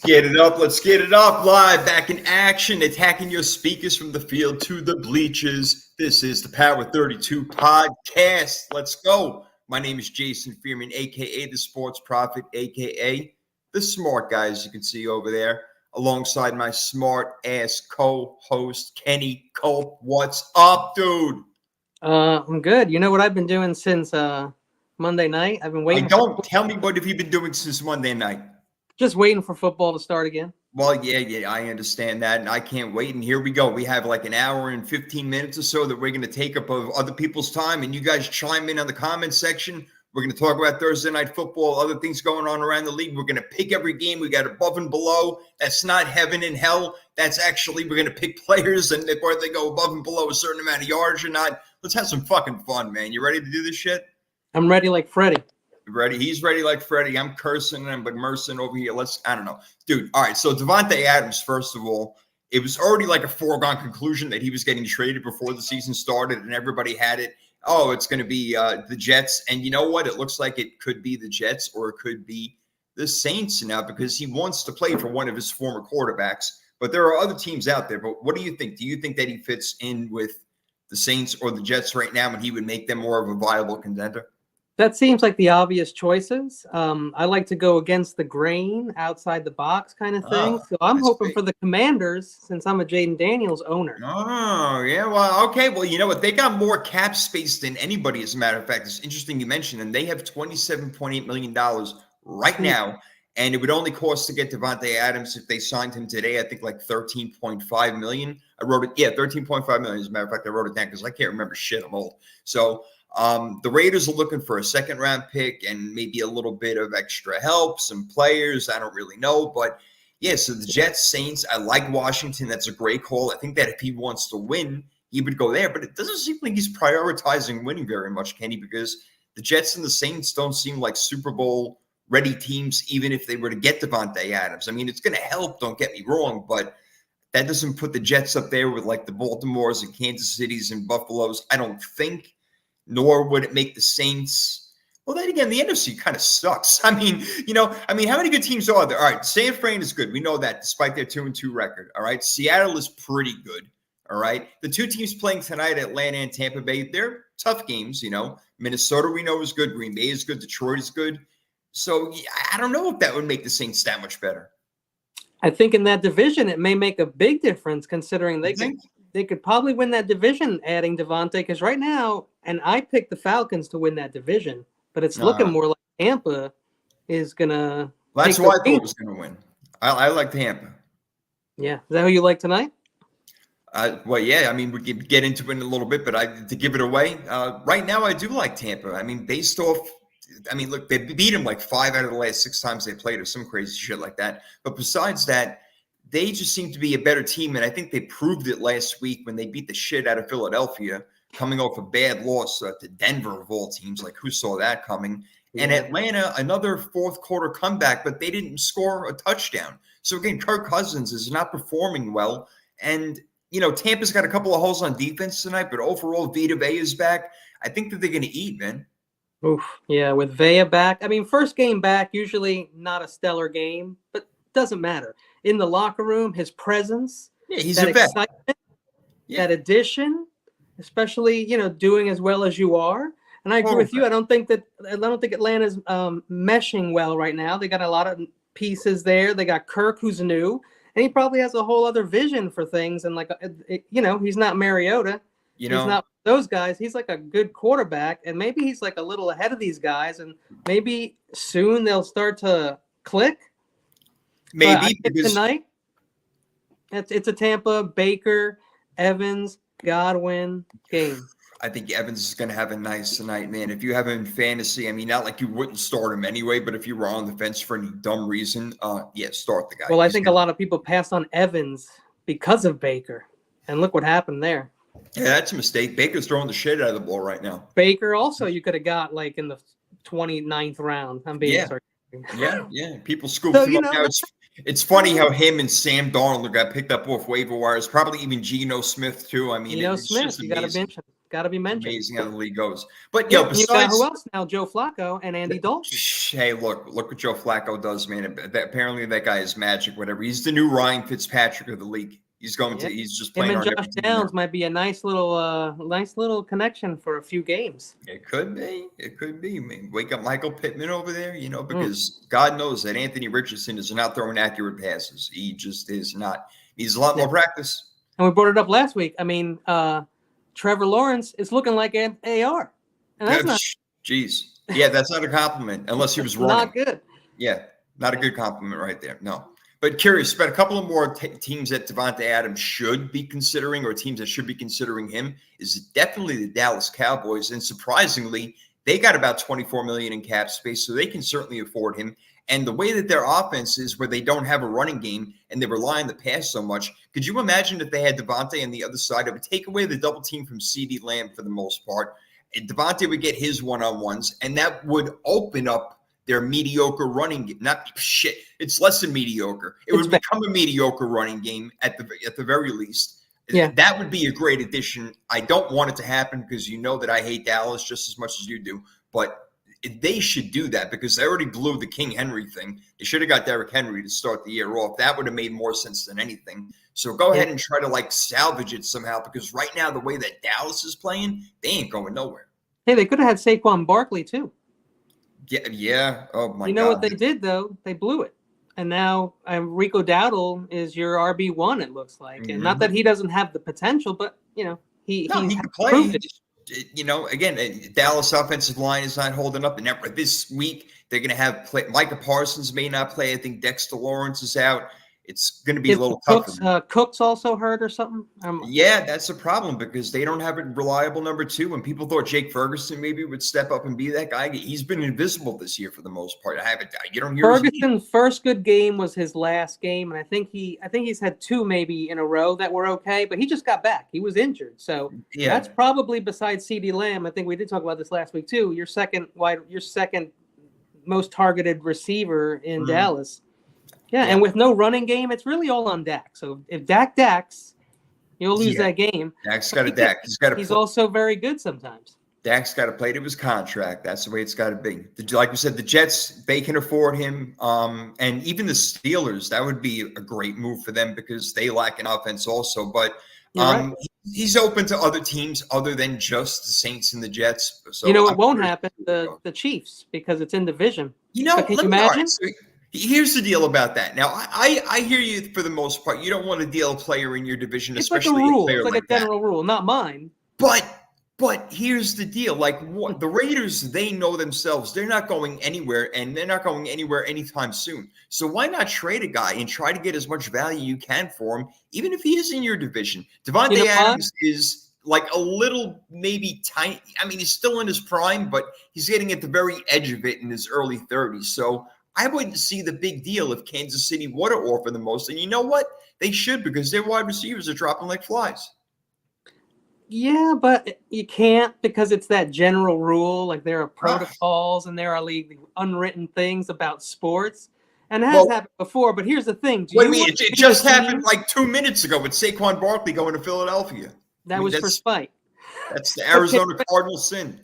get it up. Let's get it up. Live, back in action, attacking your speakers from the field to the bleachers. This is the Power 32 podcast. Let's go. My name is Jason Fearman, a.k.a. the Sports Prophet, a.k.a. the smart guy, as you can see over there, alongside my smart-ass co-host, Kenny Culp. What's up, dude? I'm good. You know what I've been doing since Monday night? I've been waiting. Tell me what have you been doing since Monday night? Just waiting for football to start again. Well, yeah, I understand that, and I can't wait. And here we go. We have like an hour and 15 minutes or so that we're going to take up of other people's time, and you guys chime in on the comment section. We're going to talk about Thursday night football, other things going on around the league. We're going to pick every game. We got above and below. That's not heaven and hell. That's actually we're going to pick players and whether they go above and below a certain amount of yards or not. Let's have some fucking fun, man. You ready to do this shit? I'm ready like Freddie. Ready? He's ready like Freddie. I'm cursing and I'm immersing over here. I don't know. Dude, all right. So Davante Adams, first of all, it was already like a foregone conclusion that he was getting traded before the season started and everybody had it. Oh, it's going to be the Jets. And you know what? It looks like it could be the Jets or it could be the Saints now because he wants to play for one of his former quarterbacks. But there are other teams out there. But what do you think? Do you think that he fits in with the Saints or the Jets right now and he would make them more of a viable contender? That seems like the obvious choices. I like to go against the grain, outside the box kind of thing. So I'm hoping for the Commanders since I'm a Jaden Daniels owner. Oh, yeah. Well, okay. Well, you know what? They got more cap space than anybody, as a matter of fact. It's interesting you mentioned, and they have $27.8 million right now. And it would only cost to get Davante Adams if they signed him today, I think like $13.5 million. I wrote it. Yeah, $13.5 million. As a matter of fact, I wrote it down because I can't remember shit. I'm old. So the Raiders are looking for a second-round pick and maybe a little bit of extra help, some players. I don't really know. But, yeah, so the Jets, Saints, I like Washington. That's a great call. I think that if he wants to win, he would go there. But it doesn't seem like he's prioritizing winning very much, Kenny, because the Jets and the Saints don't seem like Super Bowl-ready teams, even if they were to get Davante Adams. I mean, it's going to help, don't get me wrong, but that doesn't put the Jets up there with like the Baltimores and Kansas Cities and Buffaloes, I don't think. Nor would it make the Saints. Well, then again, the NFC kind of sucks. I mean, how many good teams are there? All right, San Fran is good. We know that despite their 2-2 record. All right, Seattle is pretty good. All right, the two teams playing tonight, Atlanta and Tampa Bay, they're tough games. Minnesota we know is good. Green Bay is good. Detroit is good. So I don't know if that would make the Saints that much better. I think in that division, it may make a big difference considering they could probably win that division adding Davante because right now, and I picked the Falcons to win that division, but it's looking more like Tampa is going to. Well, that's why I thought it was going to win. I like Tampa. Yeah. Is that who you like tonight? Well, yeah. I mean, we could get into it in a little bit, but to give it away, right now I do like Tampa. I mean, look, they beat them like 5 out of the last 6 times they played or some crazy shit like that. But besides that, they just seem to be a better team, and I think they proved it last week when they beat the shit out of Philadelphia, coming off a bad loss to Denver of all teams. Like, who saw that coming? Yeah. And Atlanta, another fourth quarter comeback, but they didn't score a touchdown. So, again, Kirk Cousins is not performing well. And, Tampa's got a couple of holes on defense tonight, but overall, Vita Vea is back. I think that they're going to eat, man. Oof, yeah, with Vea back. I mean, first game back, usually not a stellar game, but doesn't matter. In the locker room, his presence, he's that a vet. excitement, that addition, especially doing as well as you are. And I agree with you. I don't think Atlanta's meshing well right now. They got a lot of pieces there. They got Kirk, who's new, and he probably has a whole other vision for things. And he's not Mariota. He's not those guys. He's like a good quarterback, and maybe he's like a little ahead of these guys, and maybe soon they'll start to click. Maybe because tonight, it's a Tampa, Baker, Evans, Godwin game. I think Evans is going to have a nice night, man. If you have him in fantasy, I mean, not like you wouldn't start him anyway, but if you were on the fence for any dumb reason, start the guy. Well, I think a lot of people passed on Evans because of Baker, and look what happened there. Yeah, that's a mistake. Baker's throwing the shit out of the ball right now. Baker also you could have got like in the 29th round. I'm being sorry. Yeah. People scooped him up now. It's funny how him and Sam Darnold got picked up off waiver wires. Probably even Geno Smith too. I mean, Smith, you got to bench him. Got to be mentioned. Amazing how the league goes. But Yeah, you got besides who else now? Joe Flacco and Andy Dalton. Hey, look what Joe Flacco does, man. Apparently that guy is magic, whatever. He's the new Ryan Fitzpatrick of the league. He's just Him playing and on Josh every team Downs now. might be a nice little connection for a few games. It could be. It could be. I mean, wake up Michael Pittman over there, because God knows that Anthony Richardson is not throwing accurate passes. He just is not. Needs a lot more practice. And we brought it up last week. I mean, Trevor Lawrence is looking like an AR. And that's not Jeez. Yeah, that's not a compliment unless he was running. not good. Yeah, not a good compliment right there. No. But curious, but a couple of more teams that Davante Adams should be considering, or teams that should be considering him, is definitely the Dallas Cowboys. And surprisingly, they got about $24 million in cap space, so they can certainly afford him. And the way that their offense is, where they don't have a running game and they rely on the pass so much, could you imagine if they had Davante on the other side? It would take away the double team from CeeDee Lamb for the most part. And Davante would get his one-on-ones, and that would open up their mediocre running game. Not shit. It's less than mediocre. It would become a mediocre running game at the very least. Yeah. That would be a great addition. I don't want it to happen because you know that I hate Dallas just as much as you do. But they should do that because they already blew the King Henry thing. They should have got Derrick Henry to start the year off. That would have made more sense than anything. So go ahead and try to salvage it somehow, because right now the way that Dallas is playing, they ain't going nowhere. Hey, they could have had Saquon Barkley too. Yeah. Oh my God. You know what they did though? They blew it. And now Rico Dowdle is your RB1, it looks like. And not that he doesn't have the potential, but he can play. Again, Dallas offensive line is not holding up. And this week they're going to have Micah Parsons may not play. I think Dexter Lawrence is out. It's going to be a little tougher. Cook's also hurt or something? Yeah, that's a problem because they don't have a reliable number two. When people thought Jake Ferguson maybe would step up and be that guy, he's been invisible this year for the most part. You don't hear Ferguson's first good game was his last game, and I think he's had two maybe in a row that were okay, but he just got back. He was injured, so that's probably, besides CeeDee Lamb. I think we did talk about this last week too. Your second most targeted receiver in Dallas. Yeah, and with no running game, it's really all on Dak. So if Dak's, you'll lose that game. Dak's got to Dak. He's also very good sometimes. Dak's got to play to his contract. That's the way it's got to be. Like we said, the Jets, they can afford him. And even the Steelers, that would be a great move for them because they lack an offense also. But he's open to other teams other than just the Saints and the Jets. So it won't happen, the Chiefs, because it's in division. Can you imagine? Here's the deal about that. Now, I hear you for the most part. You don't want to deal a player in your division, it's especially like a rule. a player it's like a general rule, not mine. But here's the deal. The Raiders, they know themselves. They're not going anywhere, and they're not going anywhere anytime soon. So why not trade a guy and try to get as much value you can for him, even if he is in your division? Davante Adams is like a little maybe tiny. I mean, he's still in his prime, but he's getting at the very edge of it in his early 30s. So I wouldn't see the big deal if Kansas City were to offer the most. And you know what? They should, because their wide receivers are dropping like flies. Yeah, but you can't, because it's that general rule. Like, there are protocols and there are unwritten things about sports. And that has happened before. But here's the thing. What do you mean? It just happened like 2 minutes ago with Saquon Barkley going to Philadelphia. That was for spite. That's the Arizona Cardinals sin.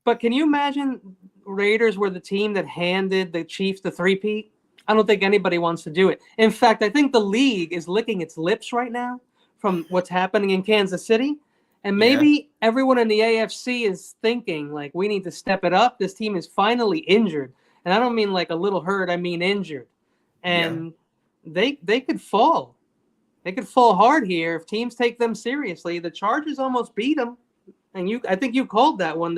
But can you imagine Raiders were the team that handed the Chiefs the three-peat? I don't think anybody wants to do it. In fact, I think the league is licking its lips right now from what's happening in Kansas City. And maybe everyone in the AFC is thinking, like, we need to step it up. This team is finally injured. And I don't mean like a little hurt. I mean injured. And they could fall. They could fall hard here if teams take them seriously. The Chargers almost beat them. And I think you called that one,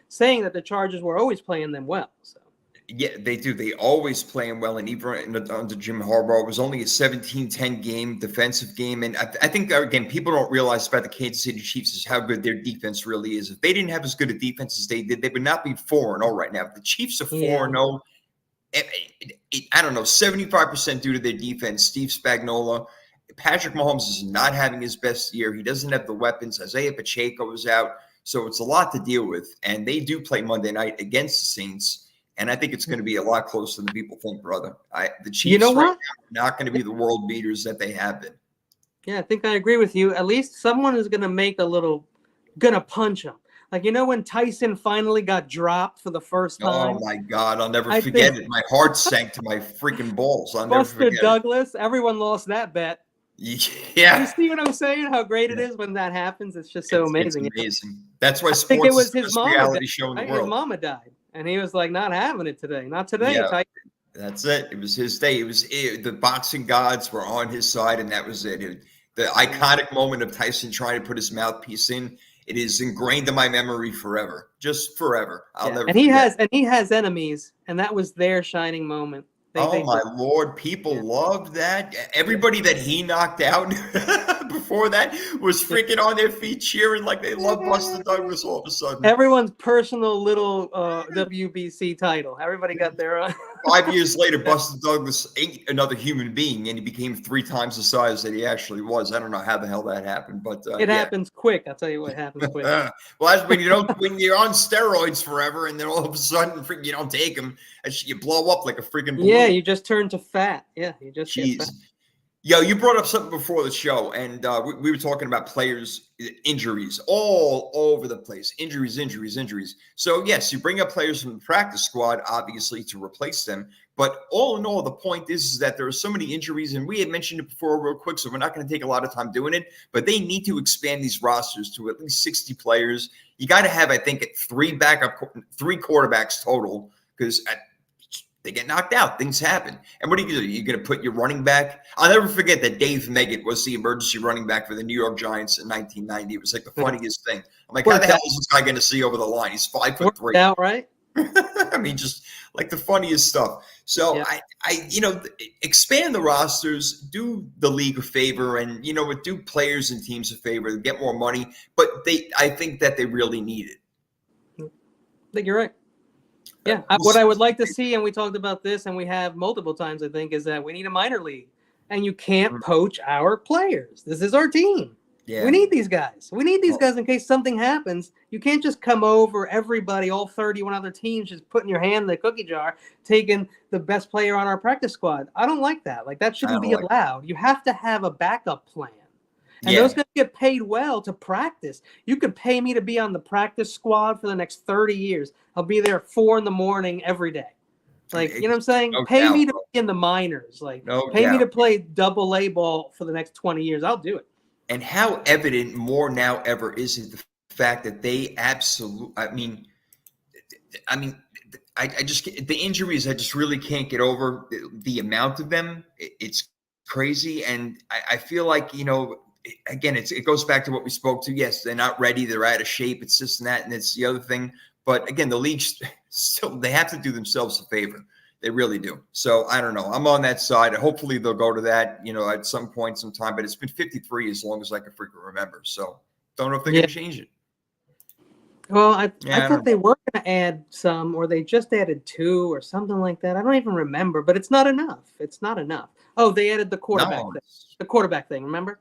saying that the Chargers were always playing them well. So. Yeah, they do. They always play them well. And even under Jim Harbaugh, it was only a 17-10 game, defensive game. And I think, again, people don't realize about the Kansas City Chiefs is how good their defense really is. If they didn't have as good a defense as they did, they would not be 4-0 right now. If the Chiefs are 4-0, I don't know, 75% due to their defense. Steve Spagnuolo. Patrick Mahomes is not having his best year. He doesn't have the weapons. Isaiah Pacheco is out. So it's a lot to deal with. And they do play Monday night against the Saints. And I think it's going to be a lot closer than people think, brother. The Chiefs right now are not going to be the world beaters that they have been. Yeah, I think I agree with you. At least someone is going to make a little gonna punch him. Like, when Tyson finally got dropped for the first time. Oh my God, I'll never I forget think it. My heart sank to my freaking balls. I'll never Buster forget it. Douglas, everyone lost that bet. You Yeah. see what I'm saying? How great it is when that happens. It's just so amazing. It's amazing. That's why I think it sports was is the his best mama reality died, show in the right? His world. mama died, and he was like, "Not having it today. Not today, Yeah. Tyson." That's it. It was his day. The boxing gods were on his side, and that was it. The iconic moment of Tyson trying to put his mouthpiece in. It is ingrained in my memory forever, just forever. I'll never And forget. he has enemies, and that was their shining moment. Oh my Lord, people loved that. Everybody that he knocked out before that was freaking on their feet cheering like they love Buster Douglas all of a sudden. Everyone's personal little WBC title. Everybody got their own. 5 years later, Buster Douglas ate another human being, and he became 3 times the size that he actually was. I don't know how the hell that happened, but it happens quick. I'll tell you what happens quick. Well, that's when when you're on steroids forever, and then all of a sudden you don't take them, and you blow up like a freaking balloon. Yeah, you just turn to fat. Yeah, you just get fat. Yo, you brought up something before the show, and we were talking about players' injuries all over the place. Injuries. So, yes, you bring up players from the practice squad, obviously, to replace them. But all in all, the point is that there are so many injuries, and we had mentioned it before real quick, so we're not going to take a lot of time doing it. But they need to expand these rosters to at least 60 players. You got to have, I think, 3 quarterbacks total, because they get knocked out. Things happen. And what are you going to do? You're going to put your running back? I'll never forget that Dave Meggett was the emergency running back for the New York Giants in 1990. It was like the funniest thing. I'm like, how the hell is this guy going to see over the line? He's 5'3". Worked out, right? I mean, just like the funniest stuff. So expand the rosters, do the league a favor, and do players and teams a favor, get more money. But I think that they really need it. I think you're right. Yeah, what I would like to see, and we talked about this, and we have multiple times, I think, is that we need a minor league, and you can't poach our players. This is our team. Yeah. We need these guys. We need these guys in case something happens. You can't just come over, everybody, all 31 other teams, just putting your hand in the cookie jar, taking the best player on our practice squad. I don't like that. Like, that shouldn't be allowed. You have to have a backup plan. And those guys get paid well to practice. You could pay me to be on the practice squad for the next 30 years. I'll be there 4 a.m. every day. Like, you know what I'm saying? Pay me to be in the minors. Like, pay me to play double-A ball for the next 20 years. I'll do it. And how evident more now ever is it the fact that they absolutely, I just, the injuries, I just really can't get over the amount of them. It's crazy. And I feel like, again, it goes back to what we spoke to. Yes, they're not ready. They're out of shape. It's this and that. And it's the other thing. But again, the league still, they have to do themselves a favor. They really do. So I don't know. I'm on that side. Hopefully they'll go to that, at some point, sometime. But it's been 53 as long as I can freaking remember. So don't know if they're going to change it. Well, I thought they were going to add some, or they just added 2 or something like that. I don't even remember. But it's not enough. It's not enough. Oh, they added the quarterback thing. The quarterback thing, remember?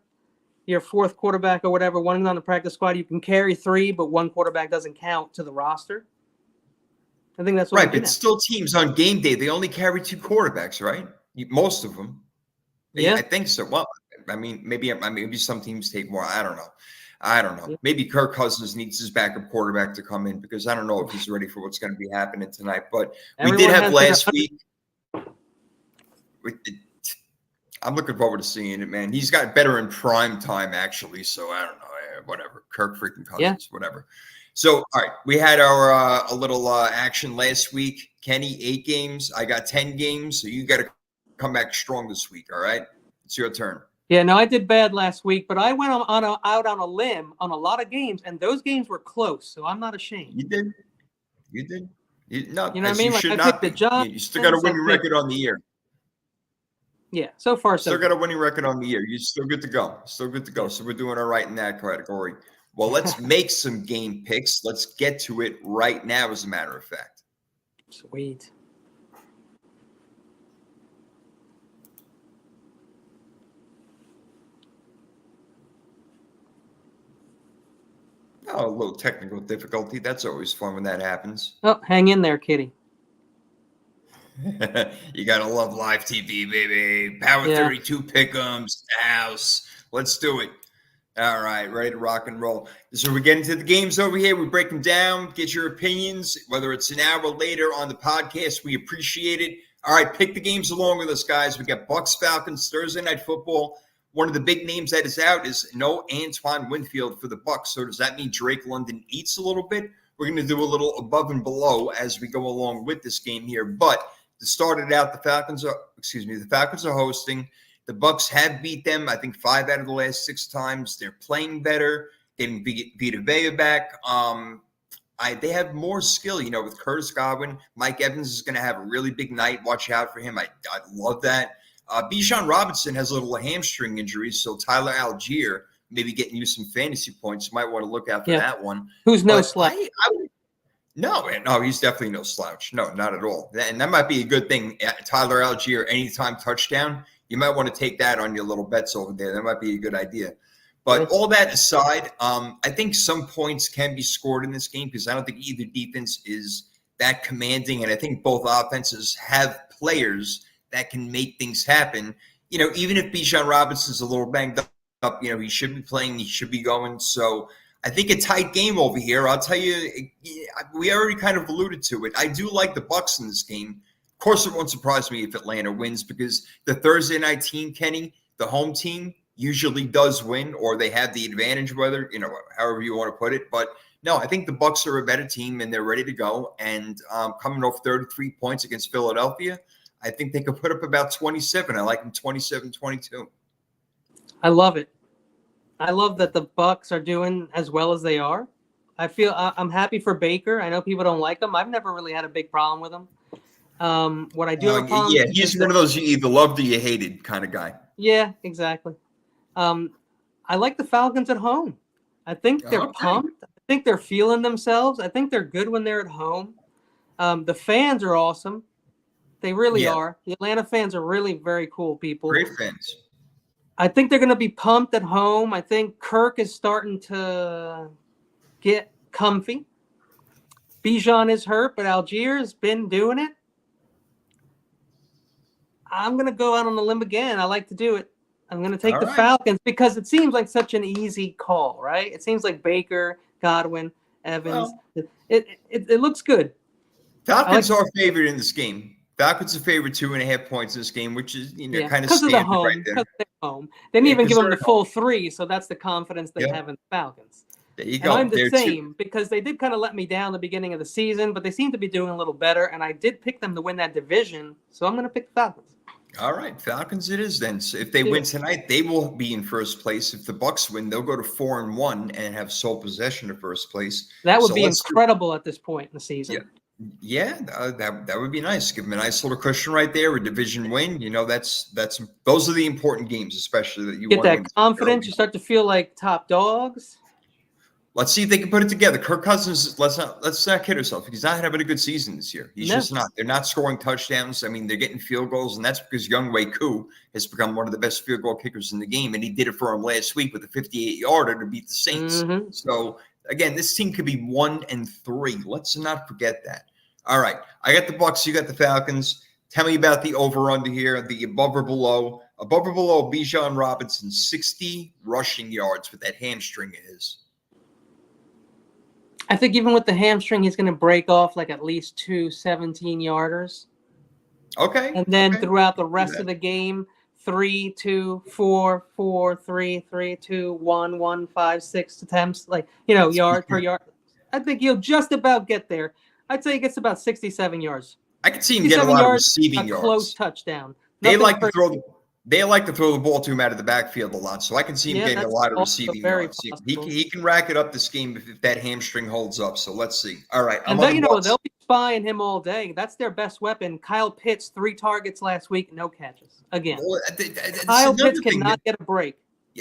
Your 4th quarterback or whatever, one on the practice squad, you can carry 3, but 1 quarterback doesn't count to the roster. I think that's what right. But still, teams on game day, they only carry 2 quarterbacks, right? Most of them. Yeah, I think so. Well, maybe some teams take more. I don't know. Yeah. Maybe Kirk Cousins needs his backup quarterback to come in, because I don't know if he's ready for what's going to be happening tonight. But we did have last week. I'm looking forward to seeing it, man. He's got better in prime time, actually. So I don't know. Whatever. Kirk freaking Cousins, whatever. So, all right. We had our a little action last week. Kenny, 8 games. I got 10 games. So you got to come back strong this week. All right. It's your turn. Yeah, no, I did bad last week, but I went out on a limb on a lot of games, and those games were close. So I'm not ashamed. You did. You know what I mean? You should not be. You still got a winning record on the year. Yeah, so far, so still got a winning record on the year. You're still good to go. So we're doing all right in that category. Well, let's make some game picks. Let's get to it right now, as a matter of fact. Sweet. Oh, a little technical difficulty. That's always fun when that happens. Oh, hang in there, kitty. You gotta love live TV, baby. Power 32 pick'ems, house. Let's do it. All right, ready to rock and roll. So we get into the games over here. We break them down, get your opinions, whether it's an hour later on the podcast. We appreciate it. All right, pick the games along with us, guys. We got Bucks Falcons Thursday Night Football. One of the big names that is out is no Antoine Winfield for the Bucks. So does that mean Drake London eats a little bit? We're going to do a little above and below as we go along with this game here. But to start it out, the Falcons are hosting. The Bucks have beat them, I think, 5 out of the last 6 times. They're playing better, getting Vita Vea back. They have more skill, with Curtis Godwin. Mike Evans is going to have a really big night. Watch out for him. I love that. Bijan Robinson has a little hamstring injury, so Tyler Algier maybe getting you some fantasy points. You might want to look out for that one. Who's no slouch? No, he's definitely no slouch. No, not at all. And that might be a good thing. Tyler Algier, anytime touchdown, you might want to take that on your little bets over there. That might be a good idea. But all that aside, I think some points can be scored in this game because I don't think either defense is that commanding. And I think both offenses have players that can make things happen. Even if Bijan Robinson's a little banged up, he should be playing, he should be going. So I think a tight game over here. I'll tell you, we already kind of alluded to it. I do like the Bucks in this game. Of course, it won't surprise me if Atlanta wins because the Thursday night team, Kenny, the home team, usually does win, or they have the advantage, whether, however you want to put it. But no, I think the Bucks are a better team and they're ready to go. And coming off 33 points against Philadelphia, I think they could put up about 27. I like them 27-22. I love it. I love that the Bucks are doing as well as they are. I'm happy for Baker. I know people don't like him. I've never really had a big problem with him. What I do have a problem with he's one of those you either loved or you hated kind of guy. Yeah, exactly. I like the Falcons at home. I think they're pumped. I think they're feeling themselves. I think they're good when they're at home. The fans are awesome. They really are. The Atlanta fans are really very cool people. Great fans. I think they're going to be pumped at home. I think Kirk is starting to get comfy. Bijan is hurt, but Algier's been doing it. I'm going to go out on a limb again. I like to do it. I'm going to take the Falcons because it seems like such an easy call, right? It seems like Baker, Godwin, Evans. Well, it looks good. Falcons are favored in this game. Falcons are favored 2.5 points in this game, which is kind of standard home, right there. Because they're home. They didn't even give them the full 3, so that's the confidence they have in the Falcons. There you go. And I'm the same because they did kind of let me down the beginning of the season, but they seem to be doing a little better, and I did pick them to win that division, so I'm going to pick the Falcons. All right, Falcons it is then. So if they win tonight, they will be in first place. If the Bucks win, they'll go to 4-1 and have sole possession of first place. That would be incredible at this point in the season. Yeah, that would be nice. Give them a nice little cushion right there, a division win. Those are the important games, especially that you get that confidence. You start to feel like top dogs. Let's see if they can put it together. Kirk Cousins, let's not kid ourselves. He's not having a good season this year. He's just not. They're not scoring touchdowns. I mean, they're getting field goals, and that's because Younghoe Koo has become one of the best field goal kickers in the game, and he did it for him last week with a 58-yarder to beat the Saints. Mm-hmm. So again, this team could be 1-3. Let's not forget that. All right, I got the Bucks. You got the Falcons. Tell me about the over/under here, the above or below. Above or below, Bijan Robinson, 60 rushing yards with that hamstring of his. I think even with the hamstring, he's going to break off like at least 2 17-yarders. Okay. And then throughout the rest of the game, 3, 2, 4, 4, 3, 3, 2, 1, 1, 5, 6 attempts, yard per yard. I think he'll just about get there. I'd say he gets about 67 yards. I can see him get a lot of receiving yards. Close touchdown. They like to throw the ball to him out of the backfield a lot, so I can see him getting a lot of receiving yards. He can rack it up this game if that hamstring holds up. So let's see. All right, and then they'll be spying him all day. That's their best weapon. Kyle Pitts, 3 targets last week, no catches. Again, Kyle Pitts cannot get a break.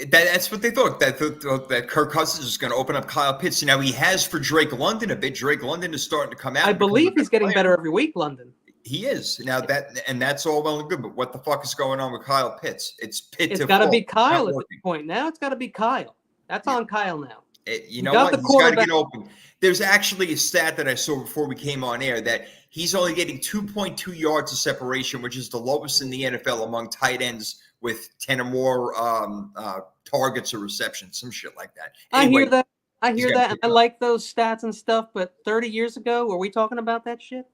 That's what they thought. That Kirk Cousins is going to open up Kyle Pitts. Now he has for Drake London a bit. Drake London is starting to come out. I believe he's getting better every week, London. He is. Now that's all well and good, but what the fuck is going on with Kyle Pitts? It's got to be Kyle at this point. Now it's got to be Kyle. That's on Kyle now. You know what? He's got to get open. There's actually a stat that I saw before we came on air that he's only getting 2.2 yards of separation, which is the lowest in the NFL among tight ends with 10 or more targets or receptions, some shit like that. I Anyway, hear that. I hear got that. And picked I up. like those stats and stuff. But 30 years ago, were we talking about that shit?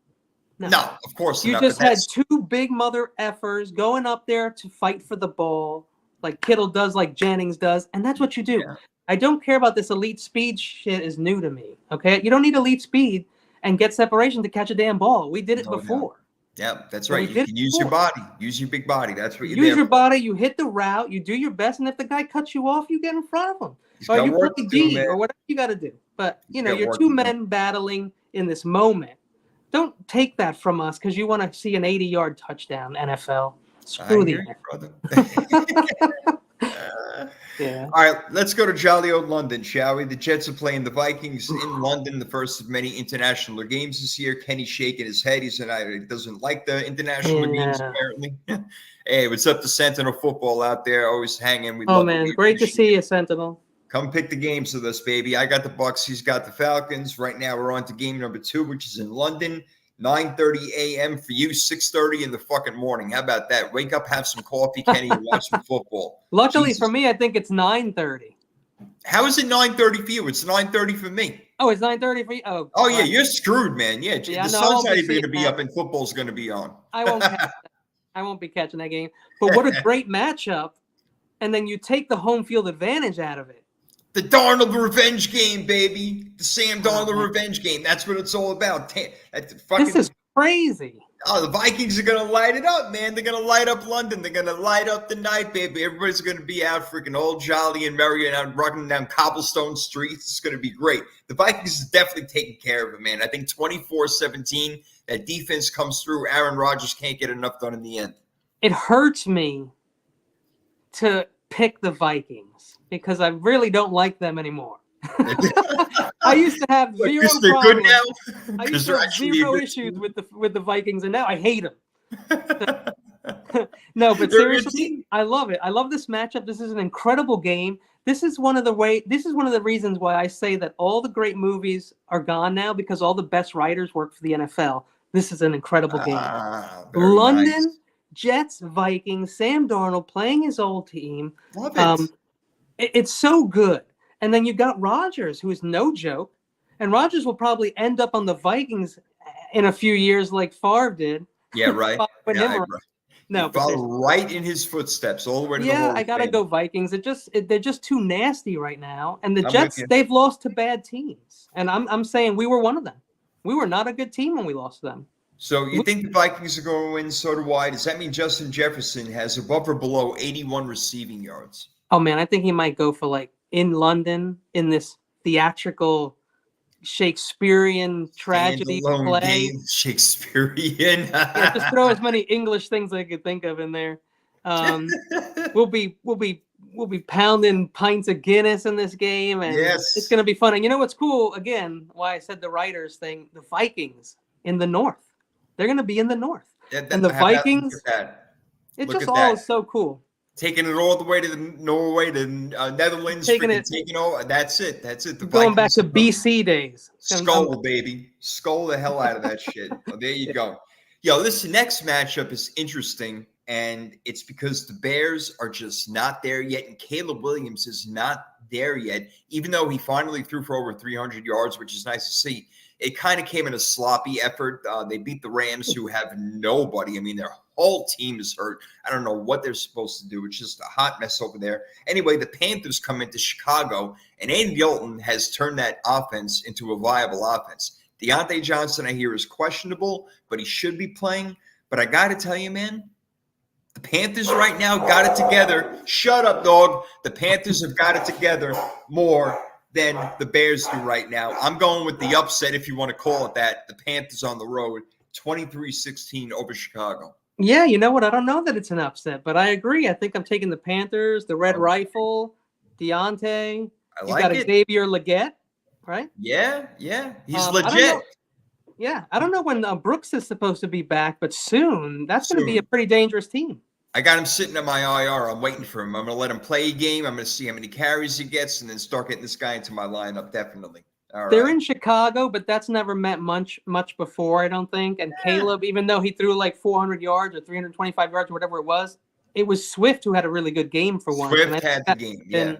No, of course You not. just But had that's two big mother effers going up there to fight for the ball, like Kittle does, like Jennings does, and that's what you do. Yeah. I don't care about this elite speed shit. Is new to me. Okay, you don't need elite speed and get separation to catch a damn ball. We did it no doubt. before. Yeah, that's So right. we You did can it use your before. body, use your big body. That's what you're Use there your for. body. You hit the route. You do your best, and if the guy cuts you off, you get in front of him, He's or got you play work to do, D, man. or whatever you got to do. But He's you know, got you're work two to do. men battling in this moment. Don't take that from us because you want to see an 80-yard touchdown, NFL. Screw I the hear you, brother. Yeah. All right, let's go to jolly old London, shall we? The Jets are playing the Vikings in London, the first of many international games this year. Kenny's shaking his head. He said he doesn't like the international games, Yeah. apparently. Hey, what's up to Sentinel football out there? Always hanging. We Oh love it. man, We great to appreciate see it. you, Sentinel. Come pick the games with us, baby. I got the Bucks. He's got the Falcons. Right now, we're on to game number 2, which is in London. 9:30 a.m. for you, 6:30 in the fucking morning. How about that? Wake up, have some coffee, Kenny, and watch some football. Luckily Jesus. for me, I think it's 9:30. How is it 9:30 for you? It's 9:30 for me. Oh, it's 9:30 for you. Oh, Oh yeah, right. you're screwed, man. Yeah, Yeah, the no, I sun's won't not be even going to seeing be that. up, and football's going to be on. I won't catch that. I won't be catching that game. But what a great matchup! And then you take the home field advantage out of it. The Darnold revenge game, baby. The Sam Darnold man. revenge game. That's what it's all about. This is crazy. Oh, the Vikings are going to light it up, man. They're going to light up London. They're going to light up the night, baby. Everybody's going to be out freaking all jolly and merry and out rocking down cobblestone streets. It's going to be great. The Vikings is definitely taking care of it, man. I think 24-17, that defense comes through. Aaron Rodgers can't get enough done in the end. It hurts me to pick the Vikings because I really don't like them anymore. I used to have zero Because they're good problems. now. I Because used they're to have actually a zero good issues team. with the Vikings, and now I hate them. No, but They're a good seriously, team. I love it. I love this matchup. This is an incredible game. This is one of the reasons why I say that all the great movies are gone now because all the best writers work for the NFL. This is an incredible game. Very London, nice. Jets, Vikings, Sam Darnold playing his old team. Love it. It's so good. And then you got Rodgers, who is no joke. And Rodgers will probably end up on the Vikings in a few years like Favre did. Yeah, right. Following him around. No, but follow right in his footsteps, all the way to the yeah, Hall I of gotta Fame. go Vikings. They're just too nasty right now. And the I'm with Jets, you. they've lost to bad teams. And I'm saying we were one of them. We were not a good team when we lost to them. So you think the Vikings are going to win? So do I. Does that mean Justin Jefferson has above or below 81 receiving yards? Oh man, I think he might go for like in London in this theatrical Shakespearean tragedy Standalone play. game, Shakespearean. Yeah, just throw as many English things I could think of in there. We'll be pounding pints of Guinness in this game, and Yes. it's gonna be fun. And you know what's cool? Again, why I said the writers thing: the Vikings in the North. They're gonna be in the North, and the How about- Vikings. Look at that. It Look just at all that. is so cool. Taking it all the way to the Norway, to Netherlands, Taking freaking it- taking over. That's it. That's it. The Going back Vikings to are- BC days. Skull, baby. Skull the hell out of that shit. Oh, there you go. Yo, this next matchup is interesting, and it's because the Bears are just not there yet, and Caleb Williams is not there yet, even though he finally threw for over 300 yards, which is nice to see. It kind of came in a sloppy effort. They beat the Rams, who have nobody. I mean, their whole team is hurt. I don't know what they're supposed to do. It's just a hot mess over there. Anyway, the Panthers come into Chicago, and Andy Dalton has turned that offense into a viable offense. Deontay Johnson, I hear, is questionable, but he should be playing. But I got to tell you, man, the Panthers right now got it together. Shut up, dog. The Panthers have got it together more than the Bears do right now. I'm going with the upset, if you want to call it that. The Panthers on the road, 23-16 over Chicago. Yeah, you know what? I don't know that it's an upset, but I agree. I think I'm taking the Panthers, the Red Okay. Rifle, Deontay. I You like got it. Xavier Leggett, right? Yeah. He's I don't legit. know. Yeah, I don't know when Brooks is supposed to be back, but soon. That's going to be a Soon. pretty dangerous team. I got him sitting on my IR. I'm waiting for him. I'm going to let him play a game. I'm going to see how many carries he gets and then start getting this guy into my lineup, definitely. All They're right. in Chicago, but that's never meant much before, I don't think. And Caleb, even though he threw like 400 yards or 325 yards or whatever it was, it was Swift who had a really good game for once. Swift And I think had the game, yeah.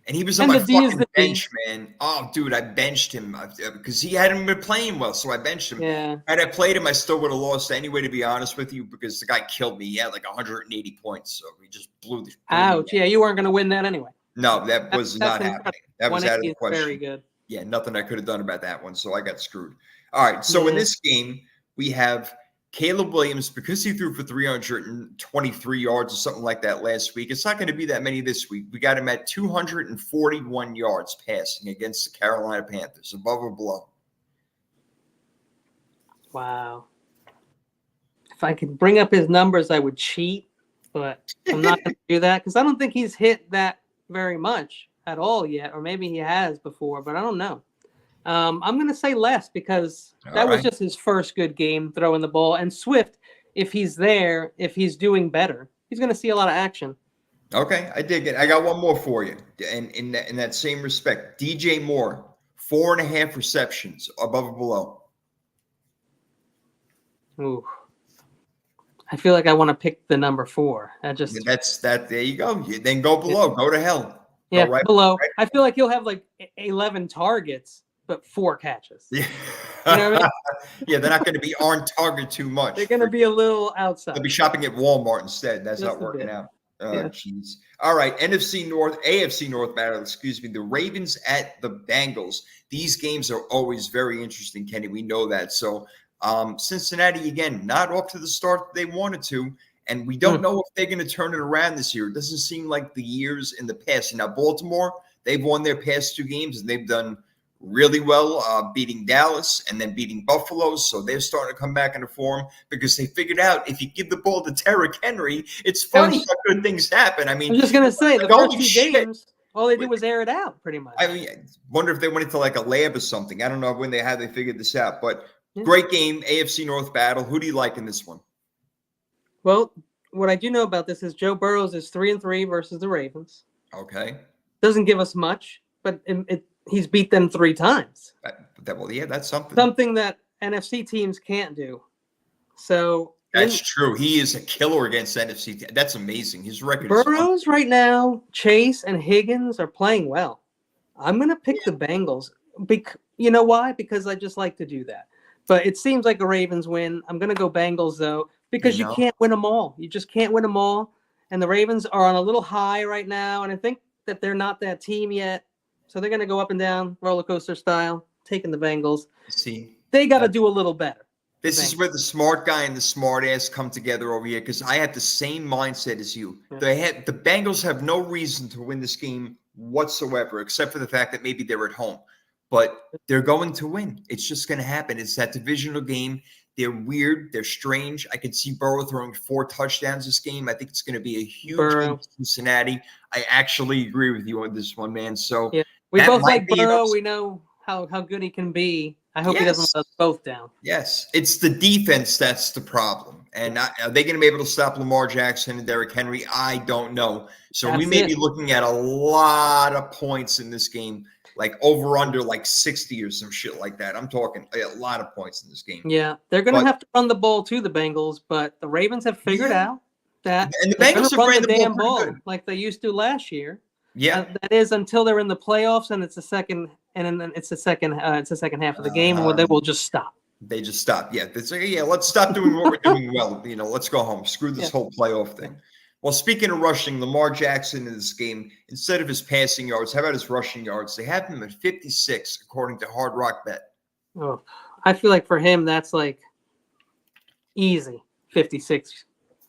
And he was on and my the D is fucking the D. bench, man. Oh, dude, I benched him because he hadn't been playing well, so I benched him. Yeah. Had I played him, I still would have lost anyway, to be honest with you, because the guy killed me. He had like 180 points, so he just blew the. Ouch. Yeah, you weren't going to win that anyway. No, that was not happening. That was out of the question. Very good. Yeah, nothing I could have done about that one, so I got screwed. All right, so in this game, we have Caleb Williams, because he threw for 323 yards or something like that last week. It's not going to be that many this week. We got him at 241 yards passing against the Carolina Panthers, above or below. Wow. If I could bring up his numbers, I would cheat, but I'm not going to do that because I don't think he's hit that very much at all yet, or maybe he has before, but I don't know. I'm going to say less because that was just his first good game throwing the ball. And Swift, if he's there, if he's doing better, he's going to see a lot of action. Okay, I dig it. I got one more for you. And in that same respect, DJ Moore, 4.5 receptions, above or below. Ooh. I feel like I want to pick the number 4. That's that. There you go. Then go below. Go to hell. Yeah, right below. Right. I feel like he'll have like 11 targets, but 4 catches. Yeah. You know what I mean? Yeah, they're not going to be on target too much. They're going to be a little outside. They'll be shopping at Walmart instead. That's not working out. Jeez. All right. AFC North battle, excuse me. The Ravens at the Bengals. These games are always very interesting, Kenny. We know that. So Cincinnati, again, not off to the start they wanted to. And we don't know if they're going to turn it around this year. It doesn't seem like the years in the past. Now, Baltimore, they've won their past 2 games, and they've done really well, beating Dallas and then beating Buffalo. So they're starting to come back into form because they figured out if you give the ball to Derrick Henry, it's funny how good things happen. I mean, I'm just going to say, the first 2 games, all they did was air it out pretty much. I mean, I wonder if they went into like a lab or something. I don't know how they figured this out. But great game, AFC North battle. Who do you like in this one? Well, what I do know about this is Joe Burrows is 3-3 versus the Ravens. Okay. Doesn't give us much, but he's beat them 3 times. Well, yeah, that's something. Something that NFC teams can't do. So that's true. He is a killer against NFC. That's amazing. His record. Burrows right now, Chase and Higgins are playing well. I'm going to pick the Bengals. You know why? Because I just like to do that. But it seems like a Ravens win. I'm going to go Bengals, though, because you can't win them all. You just can't win them all. And the Ravens are on a little high right now, and I think that they're not that team yet. So they're going to go up and down, roller coaster style, taking the Bengals. See, they got to do a little better. This is where the smart guy and the smart ass come together over here because I have the same mindset as you. Yeah. The Bengals have no reason to win this game whatsoever, except for the fact that maybe they're at home. But they're going to win. It's just going to happen. It's that divisional game. They're weird. They're strange. I could see Burrow throwing 4 touchdowns this game. I think it's going to be a huge win for Cincinnati. I actually agree with you on this one, man. So yeah, we both like Burrow. We know how good he can be. I hope he doesn't let us both down. Yes, it's the defense that's the problem. And are they going to be able to stop Lamar Jackson and Derrick Henry? I don't know. So we may be looking at a lot of points in this game. Like over under like 60 or some shit like that. I'm talking a lot of points in this game. Yeah, they're going to have to run the ball to the Bengals, but the Ravens have figured out that and the Bengals have run the damn ball like they used to last year. Yeah, that is until they're in the playoffs, and it's the second, and then it's the second half of the game, where they will just stop. They just stop. Yeah, it's like, let's stop doing what we're doing well. Let's go home. Screw this whole playoff thing. Well, speaking of rushing, Lamar Jackson in this game, instead of his passing yards, how about his rushing yards? They have him at 56, according to Hard Rock Bet. Oh, I feel like for him, that's like easy, 56.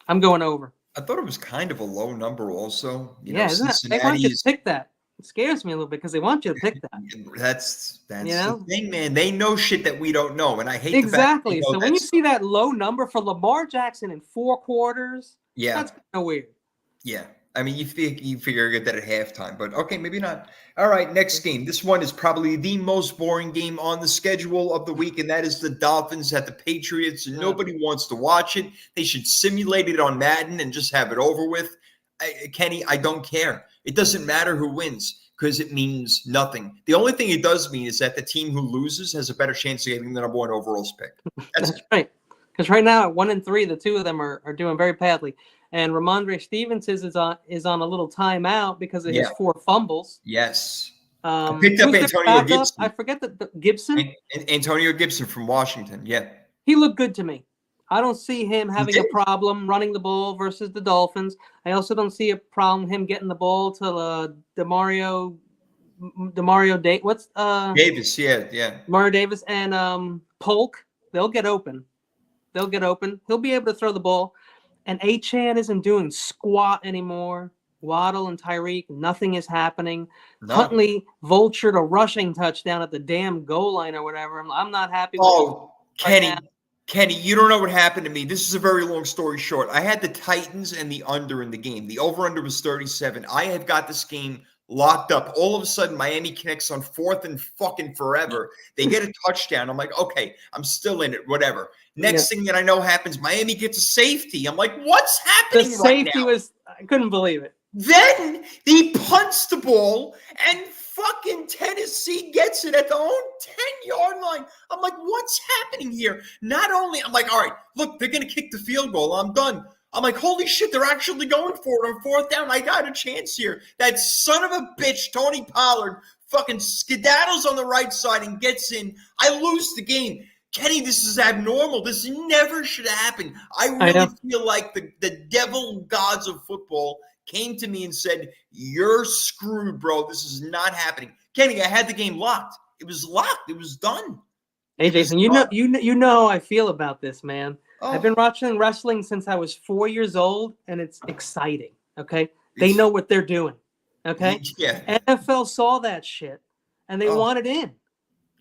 I'm going over. I thought it was kind of a low number also. They want you to pick that. It scares me a little bit because they want you to pick that. That's the thing, man. They know shit that we don't know, and I hate exactly. So when you see that low number for Lamar Jackson in 4 quarters, that's kind of weird. Yeah, I mean, you figure you get that at halftime, but okay, maybe not. All right, next game. This one is probably the most boring game on the schedule of the week, and that is the Dolphins at the Patriots. And nobody wants to watch it. They should simulate it on Madden and just have it over with. Kenny, I don't care. It doesn't matter who wins because it means nothing. The only thing it does mean is that the team who loses has a better chance of getting the number 1 overall pick. That's right. Because right now at 1-3, the two of them are doing very badly. And Ramondre Stevenson is on a little timeout because of his 4 fumbles. Yes. I picked up Who's their Antonio backup? Gibson. I forget the Gibson. Antonio Gibson from Washington. Yeah. He looked good to me. I don't see him having a problem running the ball versus the Dolphins. I also don't see a problem him getting the ball to Demario Davis. Davis, yeah. Mario Davis and Polk. They'll get open. He'll be able to throw the ball. And Achane isn't doing squat anymore. Waddle and Tyreek, nothing is happening. No. Huntley vultured a rushing touchdown at the damn goal line or whatever. I'm not happy with it. Kenny, you don't know what happened to me. This is a very long story short. I had the Titans and the under in the game. The over-under was 37. I have got this game locked up. All of a sudden, Miami connects on 4th and fucking forever. They get a touchdown. I'm like, okay, I'm still in it, whatever. Next thing that I know happens, Miami gets a safety. I'm like, what's happening right now? I couldn't believe it. Then he punts the ball and fucking Tennessee gets it at the own 10-yard line. I'm like, what's happening here? Not only, I'm like, all right, look, they're going to kick the field goal. I'm done. I'm like, holy shit, they're actually going for it on 4th down. I got a chance here. That son of a bitch, Tony Pollard, fucking skedaddles on the right side and gets in. I lose the game. Kenny, this is abnormal. This never should happen. I really feel like the devil gods of football came to me and said, you're screwed, bro. This is not happening. Kenny, I had the game locked. It was locked. It was done. Hey, Jason, you know how I feel about this, man. Oh. I've been watching wrestling since I was 4 years old, and it's exciting, okay? They know what they're doing, okay? Yeah. NFL saw that shit, and they want it in.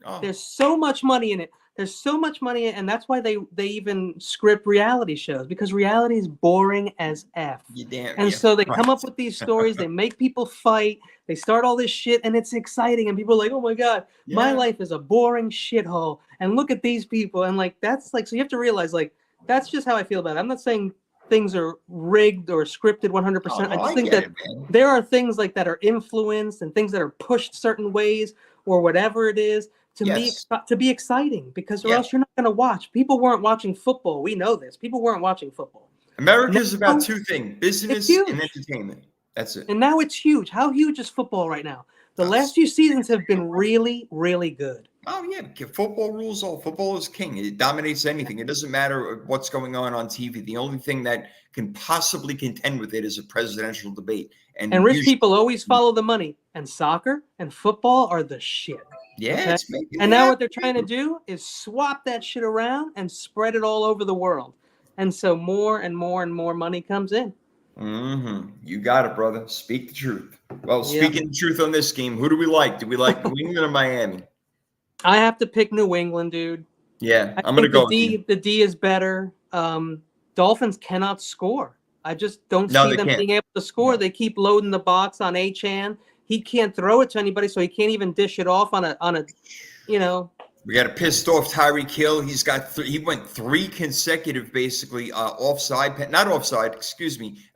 Oh. There's so much money in it. There's so much money, and that's why they even script reality shows, because reality is boring as F. So they come up with these stories. They make people fight. They start all this shit, and it's exciting. And people are like, oh, my God, my life is a boring shithole. And look at these people. And, that's so you have to realize, that's just how I feel about it. I'm not saying things are rigged or scripted 100%. I just think that there are things that are influenced and things that are pushed certain ways or whatever it is. To be exciting, because or else you're not going to watch. People weren't watching football. We know this. People weren't watching football. America's about 2 things: business and entertainment. That's it. And now it's huge. How huge is football right now? The last few seasons have been really, really good. Oh, yeah. Football rules all. Football is king. It dominates anything. It doesn't matter what's going on TV. The only thing that can possibly contend with it is a presidential debate. And rich people always follow the money. And soccer and football are the shit. Yeah. Okay? And now what they're trying to do is swap that shit around and spread it all over the world. And so more and more and more money comes in. Mm-hmm. You got it, brother. Speak the truth. Well, speaking the truth on this game, who do we like? Do we like New England or Miami? I have to pick New England, dude. Yeah, I'm going to go. The D is better. Dolphins cannot score. I just don't see them being able to score. They keep loading the box on Achane. He can't throw it to anybody, so he can't even dish it off on a. We got a pissed off Tyreek Hill. He's got he went 3 consecutive basically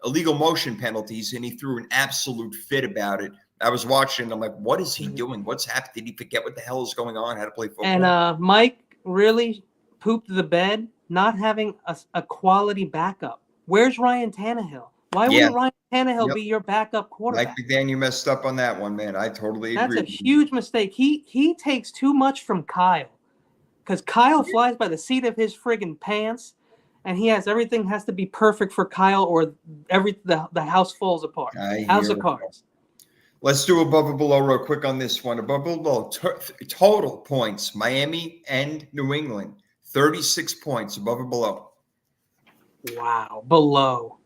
illegal motion penalties, and he threw an absolute fit about it. I was watching. I'm like, what is he doing? What's happened? Did he forget what the hell is going on? How to play football? And Mike really pooped the bed not having a quality backup. Where's Ryan Tannehill? Why wouldn't Ryan Tannehill be your backup quarterback? Mike McDaniel, you messed up on that one, man. I totally agree. That's a huge mistake. He takes too much from Kyle, because Kyle flies by the seat of his friggin' pants, and everything has to be perfect for Kyle, or the house falls apart. House of cards. Let's do above or below real quick on this one. Above or below, total points, Miami and New England, 36 points, above or below. Wow, below.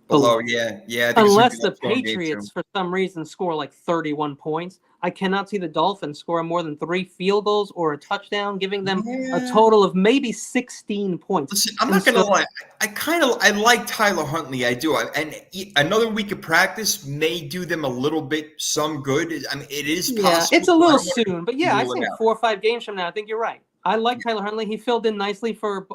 Below, yeah. Unless the Patriots, for some reason, score 31 points. I cannot see the Dolphins score more than 3 field goals or a touchdown, giving them a total of maybe 16 points. Listen, I'm not going to lie. I like Tyler Huntley. I do. And another week of practice may do them a little bit some good. I mean, it is possible. Yeah, it's a little soon. But, I think 4 or 5 games from now, I think you're right. I like Tyler Huntley. He filled in nicely for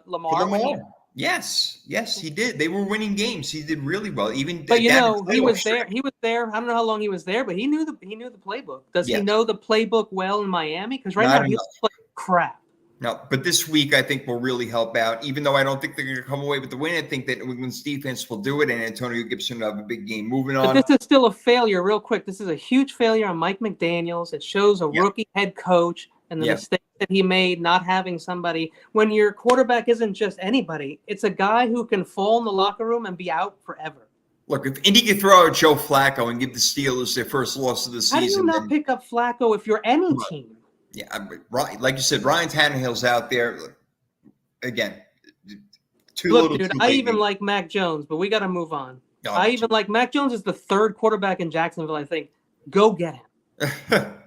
Lamar. Yes, he did. They were winning games. He did really well. He was there. He was there. I don't know how long he was there, but he knew the playbook. Does he know the playbook well in Miami? Because right now he looks like crap. No, but this week I think will really help out. Even though I don't think they're going to come away with the win, I think that New England's defense will do it, and Antonio Gibson will have a big game. Moving But on. this is still a failure, real quick. This is a huge failure on Mike McDaniels. It shows a rookie head coach and the mistake that he made not having somebody. When your quarterback isn't just anybody, it's a guy who can fall in the locker room and be out forever. Look, if Indy could throw out Joe Flacco and give the Steelers their first loss of the season, how do you not pick up Flacco if you're any team? Yeah, right. Like you said, Ryan Tannehill's out there. Look, again, Look, dude, I even like Mac Jones, but we got to move on. No, I even like Mac Jones is the third quarterback in Jacksonville, I think. Go get him.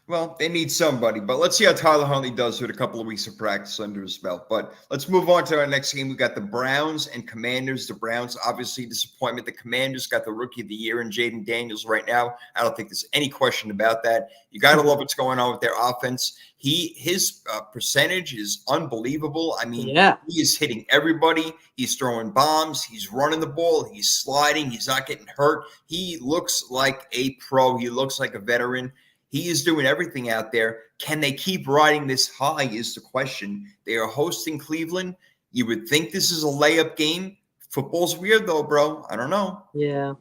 Well, they need somebody, but let's see how Tyler Huntley does with a couple of weeks of practice under his belt. But let's move on to our next game. We got the Browns and Commanders. The Browns, obviously, disappointment. The Commanders got the Rookie of the Year in Jaden Daniels right now. I don't think there's any question about that. You got to love what's going on with their offense. His percentage is unbelievable. I mean, he is hitting everybody. He's throwing bombs. He's running the ball. He's sliding. He's not getting hurt. He looks like a pro. He looks like a veteran. He is doing everything out there. Can they keep riding this high is the question. They are hosting Cleveland. You would think this is a layup game. Football's weird, though, bro. I don't know. Yeah.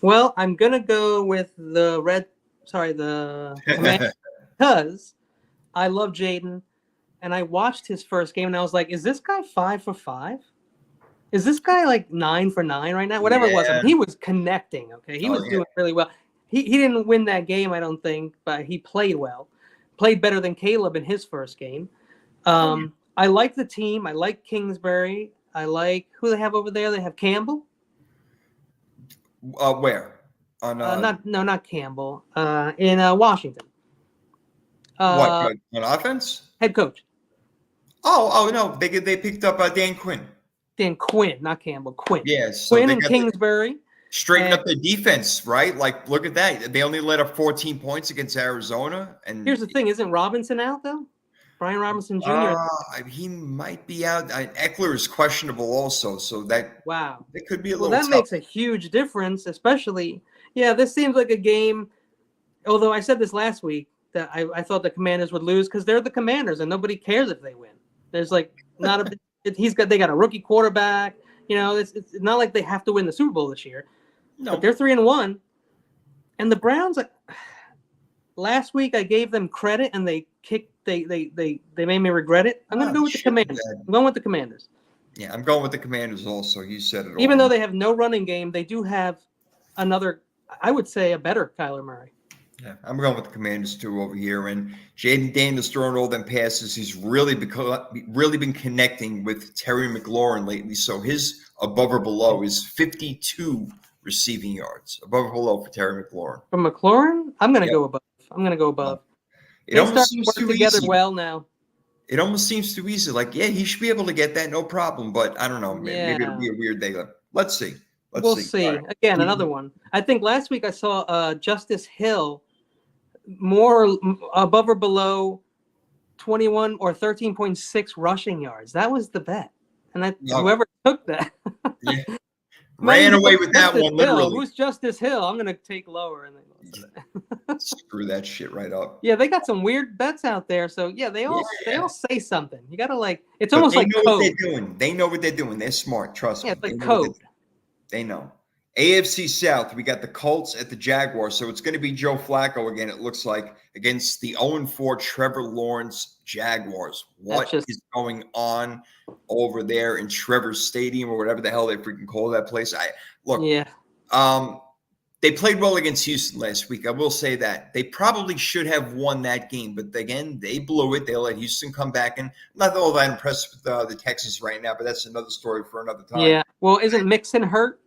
Well, I'm going to go with the Commanders because I love Jaden, and I watched his first game, and I was like, is this guy 5 for 5? Is this guy like 9 for 9 right now? Whatever it was. I mean, he was connecting, okay? He was doing really well. He didn't win that game, I don't think, but he played well. Played better than Caleb in his first game. I like the team. I like Kingsbury. I like who they have over there. They have Campbell. Where? On not Campbell. In Washington. What, on offense? Head coach. Oh no, they picked up Dan Quinn. Dan Quinn, not Campbell. Quinn. Yes. Quinn and Kingsbury. Straighten up the defense, right? Like, look at that. They only let up 14 points against Arizona. And here's the thing: isn't Robinson out though? Brian Robinson Jr. He might be out. Eckler is questionable also, so that it could be a little. Well, that tough. makes a huge difference, especially. Yeah, this seems like a game. Although I said this last week that I thought the Commanders would lose because they're the Commanders and nobody cares if they win. There's like not a. They got a rookie quarterback. You know, it's not like they have to win the Super Bowl this year. No, but they're 3-1, and the Browns. Last week I gave them credit, and they kicked. They made me regret it. I'm going to go with the Commanders. I'm going with the Commanders. Yeah, I'm going with the Commanders also. You said it all. Even though they have no running game, they do have another. I would say a better Kyler Murray. Yeah, I'm going with the Commanders too over here. And Jaden Daniels throwing all them passes. He's really been connecting with Terry McLaurin lately. So his above or below is 52 receiving yards. Above or below for Terry McLaurin. From McLaurin, I'm going to go above. It almost seems too together easy. Well now. It almost seems too easy. Like, yeah, he should be able to get that, no problem. But I don't know. Maybe it'll be a weird day. Let's see. We'll see. Right. Again, another one. I think last week I saw Justice Hill more above or below 21 or 13.6 rushing yards. That was the bet. And whoever took that ran away with that one, literally. Who's Justice Hill? I'm going to take lower. And screw that shit right up. Yeah, they got some weird bets out there. So, yeah, they all say something. You got to it's almost like code. What they're doing. They know what they're doing. They're smart. Trust me. Yeah, it's like code. They know. AFC South, we got the Colts at the Jaguars. So it's going to be Joe Flacco again, it looks like, against the 0-4 Trevor Lawrence Jaguars. What is going on over there in Trevor Stadium or whatever the hell they freaking call that place? They played well against Houston last week. I will say that. They probably should have won that game. But again, they blew it. They let Houston come back. And not all that impressed with the Texans right now, but that's another story for another time. Yeah. Well, isn't Mixon hurt?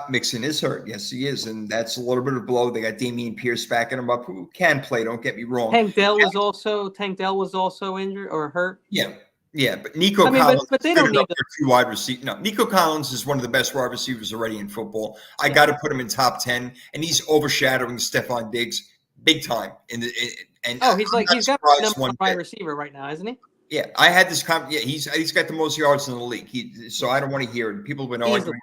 Mixon is hurt. Yes, he is. And that's a little bit of a blow. They got Damian Pierce backing him up, who can play. Don't get me wrong. Tank Dell was also injured or hurt. Yeah, but Nico Collins but they don't need two wide receivers. No, Nico Collins is one of the best wide receivers already in football. I got to put him in top 10, and he's overshadowing Stephon Diggs big time. He's got the number one wide receiver right now, isn't he? Yeah, I had this. He's got the most yards in the league. So I don't want to hear it. People have been arguing.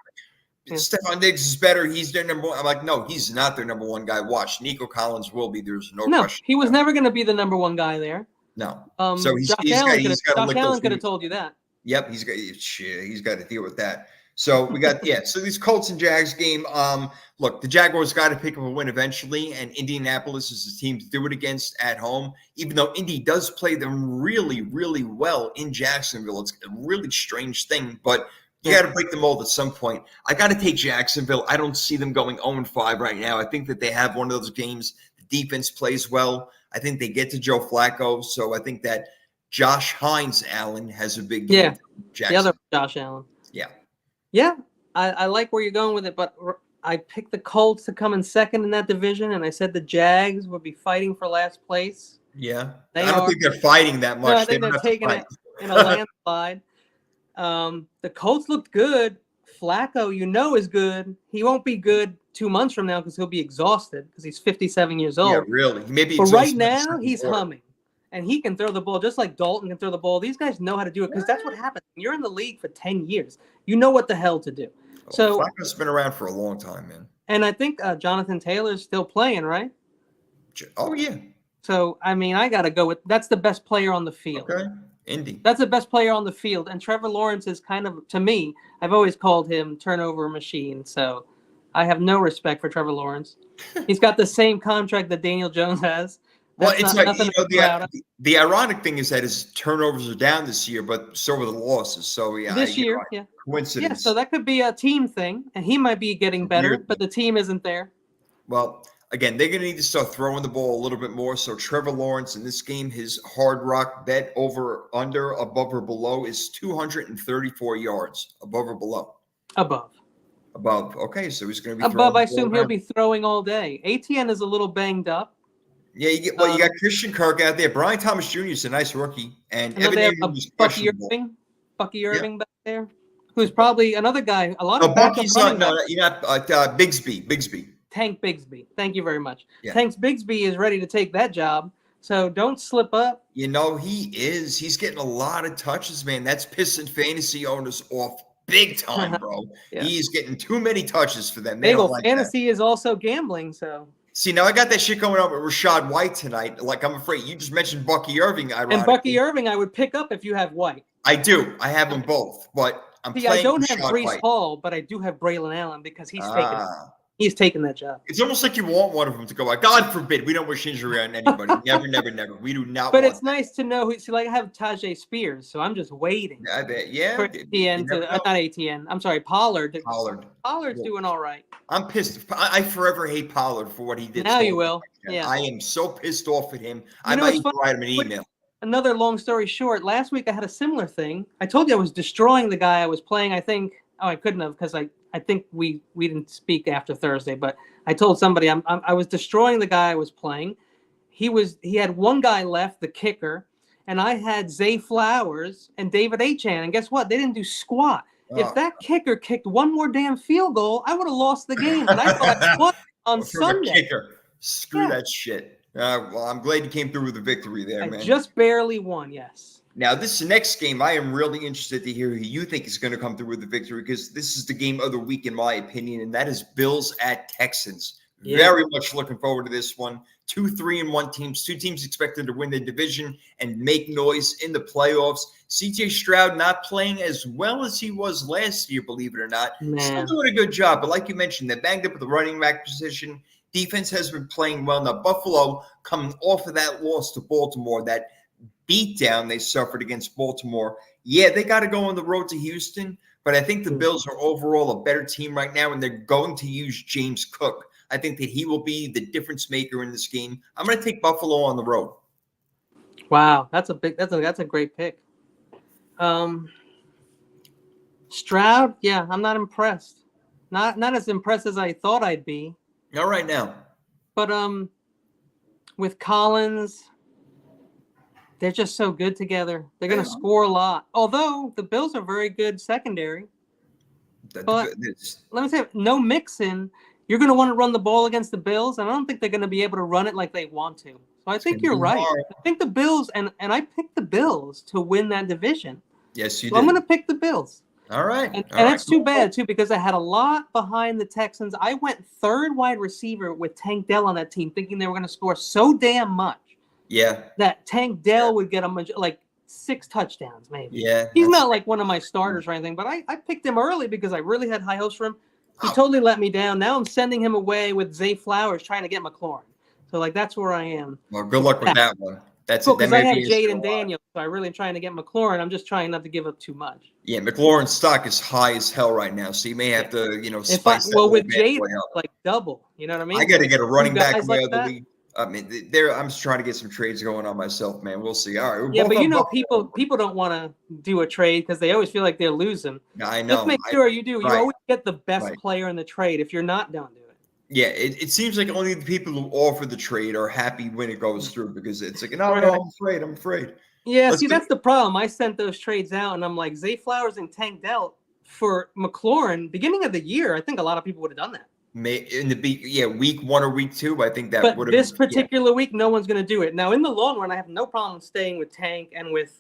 Stephon Diggs is better. He's their number one. I'm like, no, he's not their number one guy. Watch, Nico Collins will be. There's no question. He was never going to be the number one guy there. No. So he's got to lick Allen those could have boots. told you that. Yep, he's got to deal with that. So we got so these Colts and Jags game. Look, the Jaguars got to pick up a win eventually, and Indianapolis is the team to do it against at home. Even though Indy does play them really, really well in Jacksonville, it's a really strange thing, but you got to break the mold at some point. I got to take Jacksonville. I don't see them going 0-5 right now. I think that they have one of those games. The defense plays well. I think they get to Joe Flacco, so I think that Josh Hines Allen has a big game. Yeah, the other Josh Allen. Yeah, I like where you're going with it, but I picked the Colts to come in second in that division, and I said the Jags would be fighting for last place. Yeah, I don't think they're fighting that much. No, I think they're taking it in a landslide. The Colts looked good. Flacco, is good. He won't be good 2 months from now because he'll be exhausted because he's 57 years old. Yeah, really. Maybe. But right now, he's humming. And he can throw the ball just like Dalton can throw the ball. These guys know how to do it because that's what happens. You're in the league for 10 years. You know what the hell to do. So Flacco's been around for a long time, man. And I think Jonathan Taylor's still playing, right? Oh, yeah. So, I mean, I got to go with that's the best player on the field. Okay. Indy. That's the best player on the field. And Trevor Lawrence is kind of, to me, I've always called him turnover machine. So I have no respect for Trevor Lawrence. He's got the same contract that Daniel Jones has. Well, it's like, the ironic thing is that his turnovers are down this year, but so are the losses. So, this year, coincidence. Yeah, so that could be a team thing, and he might be getting better, but the team isn't there. Well, again, they're going to need to start throwing the ball a little bit more. So Trevor Lawrence in this game, his Hard Rock bet over, under, above, or below is 234 yards. Above or below? Above. Okay, so he's going to be above. I assume he'll be throwing all day. ATN is a little banged up. Yeah, you got Christian Kirk out there. Brian Thomas Jr. is a nice rookie, and Evan Ingram is questionable. Bucky Irving back there, who's probably another guy. A lot of Bucky's not. No, you're not. Bigsby. Tank Bigsby. Thank you very much. Yeah. Tank Bigsby is ready to take that job, so don't slip up. He is. He's getting a lot of touches, man. That's pissing fantasy owners off big time, bro. Yeah. He's getting too many touches for them. Fantasy is also gambling, so. See, now I got that shit going on with Rachaad White tonight. Like, I'm afraid you just mentioned Bucky Irving. And Bucky Irving, I would pick up if you have White. I do. I have them both, but I'm playing. I don't have Rachaad Breece White. Hall, but I do have Braylon Allen because he's taking that job. It's almost like you want one of them to go out. God forbid, we don't wish injury on anybody. Never. We do not. But it's nice to know who. See, like I have Tajay Spears, so I'm just waiting. I bet. Yeah. For ATN to not ATN. I'm sorry, Pollard. Pollard's Yeah. doing all right. I'm pissed. I forever hate Pollard for what he did. Now you will. Yeah. I am so pissed off at him. I might even write him an email. Another long story short. Last week I had a similar thing. I told you I was destroying the guy I was playing. I think. Oh, I couldn't have because I think we didn't speak after Thursday, but I told somebody I was destroying the guy I was playing. He had one guy left, the kicker, and I had Zay Flowers and David Achane. And guess what? They didn't do squat. If that kicker kicked one more damn field goal, I would have lost the game. And I thought I won on Sunday. Kicker. Screw that shit. Well, I'm glad you came through with a victory there, man. I just barely won, yes. Now, this next game, I am really interested to hear who you think is going to come through with the victory because this is the game of the week, in my opinion, and that is Bills at Texans. Yeah. Very much looking forward to this one. 2 3-1 teams, 2 teams expected to win the division and make noise in the playoffs. CJ Stroud not playing as well as he was last year, believe it or not. Still doing a good job, but like you mentioned, they're banged up at the running back position. Defense has been playing well. Now, Buffalo coming off of that loss to Baltimore, that beatdown they suffered against Baltimore. Yeah, they got to go on the road to Houston, but I think the Bills are overall a better team right now, and they're going to use James Cook. I think that he will be the difference maker in this game. I'm going to take Buffalo on the road. Wow, that's a great pick. Stroud, yeah, I'm not impressed. Not as impressed as I thought I'd be. Not right now. But with Collins, they're just so good together. They're going to score a lot. Although the Bills are very good secondary. But let me say, no Mixon. You're going to want to run the ball against the Bills, and I don't think they're going to be able to run it like they want to. So I think you're right. I think the Bills, and I picked the Bills to win that division. Yes, you did. I'm going to pick the Bills. All right. And that's too bad, too, because I had a lot behind the Texans. I went third wide receiver with Tank Dell on that team, thinking they were going to score so damn much. Yeah. that Tank Dell would get him like 6 touchdowns, maybe. Yeah. He's not like one of my starters or anything, but I picked him early because I really had high hopes for him. He totally let me down. Now I'm sending him away with Zay Flowers trying to get McLaurin. So, like, that's where I am. Well, good luck with that one. That's cool, it. That because I may have be his Jaden goal. Daniels, so I really am trying to get McLaurin. I'm just trying not to give up too much. Yeah, McLaurin's stock is high as hell right now, so you may have to, spice that with little bad Jaden, boy up. like double. You know what I mean? I got to get a running back in guys my like other that? league. I mean, there. I'm just trying to get some trades going on myself, man. We'll see. All right. we're Yeah, both but on Buffalo. people don't want to do a trade because they always feel like they're losing. I know. Just make sure you do. You right. always get the best Right. player in the trade. If you're not, don't do it. Yeah, it seems like only the people who offer the trade are happy when it goes through because it's like, no, Right. I'm afraid. Yeah, Let's see, do- that's the problem. I sent those trades out, and I'm like, Zay Flowers and Tank Dell for McLaurin, beginning of the year, I think a lot of people would have done that. Week 1 or week 2, I think that But would have. this particular week, no one's going to do it. Now, in the long run, I have no problem staying with Tank and with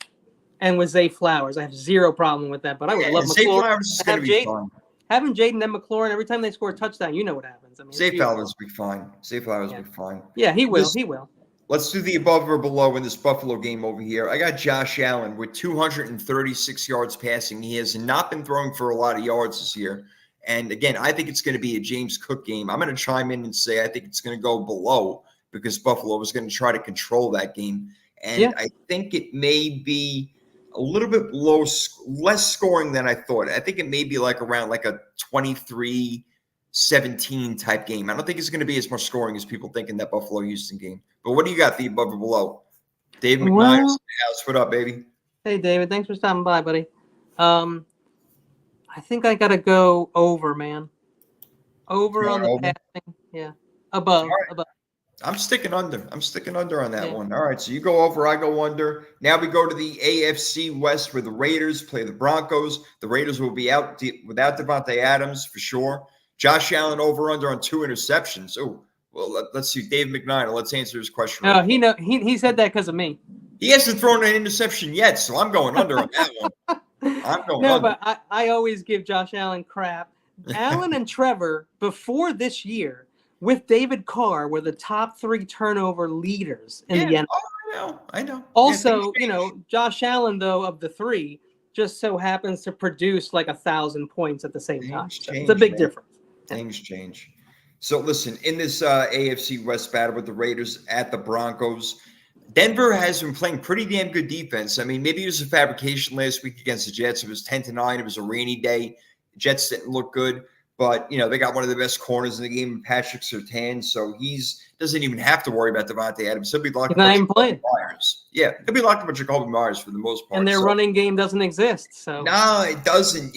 Zay Flowers. I have zero problem with that. But I would love Zay McLaurin. Flowers is going to be fine. Having Jaden and McLaurin every time they score a touchdown, you know what happens. I mean, Zay Flowers will be fine. Zay Flowers will be fine. Yeah, he will. He will. Let's do the above or below in this Buffalo game over here. I got Josh Allen with 236 yards passing. He has not been throwing for a lot of yards this year. And again, I think it's going to be a James Cook game. I'm going to chime in and say I think it's going to go below because Buffalo is going to try to control that game. And I think it may be a little bit less scoring than I thought. I think it may be like around like a 23-17 type game. I don't think it's going to be as much scoring as people think in that Buffalo-Houston game. But what do you got, the above or below? Dave McNice, house. What up, baby? Hey, David. Thanks for stopping by, buddy. I think I got to go over, man. Over on the passing. Yeah. Above. I'm sticking under. On that one. All right, so you go over, I go under. Now we go to the AFC West where the Raiders play the Broncos. The Raiders will be out without Devontae Adams for sure. Josh Allen over under on 2 interceptions. Oh, well, let's see. Dave McNider, let's answer his question. No, he said that because of me. He hasn't thrown an interception yet, so I'm going under on that one. I'm going under. But I always give Josh Allen crap. Allen and Trevor, before this year, with David Carr, were the top 3 turnover leaders in the NFL. Oh, I know. Also, Josh Allen, though, of the 3, just so happens to produce like 1,000 points at the same time. So it's a big difference. Things change. So listen, in this AFC West battle with the Raiders at the Broncos, Denver has been playing pretty damn good defense. I mean, maybe it was a fabrication last week against the Jets. It was 10-9. It was a rainy day. Jets didn't look good. But, they got one of the best corners in the game, Patrick Surtain. So doesn't even have to worry about Devontae Adams. He'll be locked up with Jacoby Myers. Yeah, he'll be locked up with Jacoby Myers for the most part. And their running game doesn't exist. So no, it doesn't.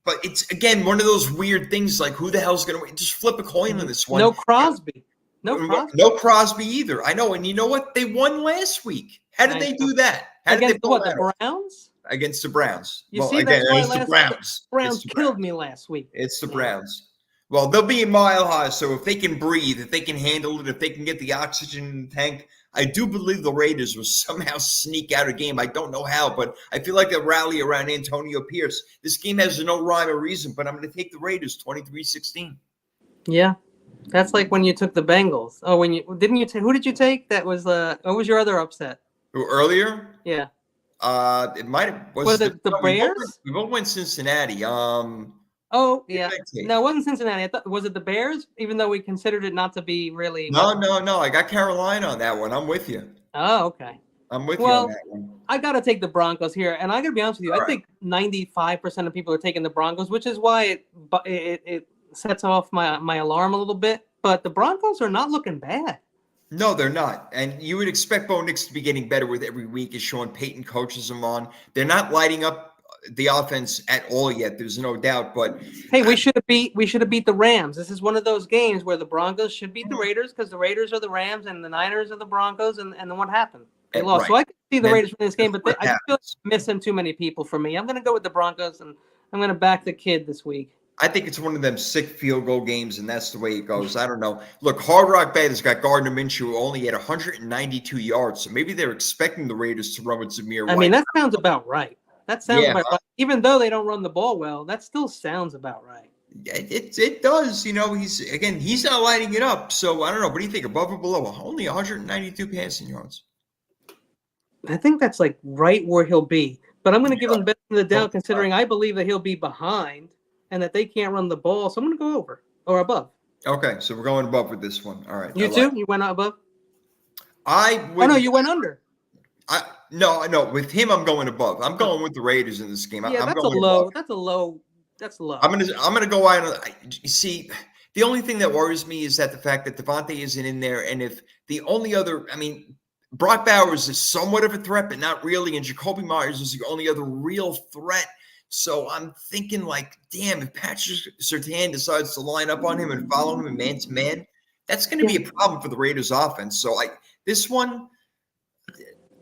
But it's, again, one of those weird things like who the hell's going to just flip a coin on this one. No Crosby. No Crosby either. I know. And you know what? They won last week. How did they do that? Against the Browns? Against the Browns. The Browns. Browns killed me last week. It's the Browns. Well, they'll be a mile high, so if they can breathe, if they can handle it, if they can get the oxygen in the tank, I do believe the Raiders will somehow sneak out a game. I don't know how, but I feel like they'll rally around Antonio Pierce. This game has no rhyme or reason, but I'm going to take the Raiders 23-16. Yeah. That's like when you took the Bengals. Oh, who did you take? That was what was your other upset? Earlier? Yeah. It might have was it the Bears? We both went Cincinnati. Oh yeah. No, it wasn't Cincinnati. I thought was it the Bears? Even though we considered it not to be really. No. I got Carolina on that one. I'm with you. Oh, okay. I'm with you on that one. I got to take the Broncos here, and I got to be honest with you. I think 95% of people are taking the Broncos, which is why it sets off my alarm a little bit. But the Broncos are not looking bad. No, they're not. And you would expect Bo Nix to be getting better with every week as Sean Payton coaches them on. They're not lighting up the offense at all yet. There's no doubt. But hey, we should have beat the Rams. This is one of those games where the Broncos should beat the Raiders because the Raiders are the Rams and the Niners are the Broncos. And then what happened? They lost. Right. So I can see the Raiders win this game, but I feel like missing too many people for me. I'm going to go with the Broncos, and I'm going to back the kid this week. I think it's one of them sick field goal games, and that's the way it goes. I don't know. Look, Hard Rock Bay has got Gardner Minshew only at 192 yards, so maybe they're expecting the Raiders to run with Zamir White. I mean, that sounds about right. That sounds about right. Even though they don't run the ball well, that still sounds about right. It does. He's not lighting it up. So I don't know. What do you think? Above or below? Only 192 passing yards. I think that's like right where he'll be. But I'm going to give him the benefit of the doubt, considering I believe that he'll be behind and that they can't run the ball. So I'm going to go over or above. Okay, so we're going above with this one. All right. You too? You went above? I would. Oh, no, you went under. No. With him, I'm going above. I'm going with the Raiders in this game. Yeah, I'm that's going a low. above. That's a low. That's low. I'm gonna go out. You see, the only thing that worries me is that the fact that Devontae isn't in there, and if the only other, Brock Bowers is somewhat of a threat, but not really, and Jacoby Myers is the only other real threat. So I'm thinking, like, damn, if Patrick Surtain decides to line up on him and follow him man to man, that's going to be a problem for the Raiders offense. So this one,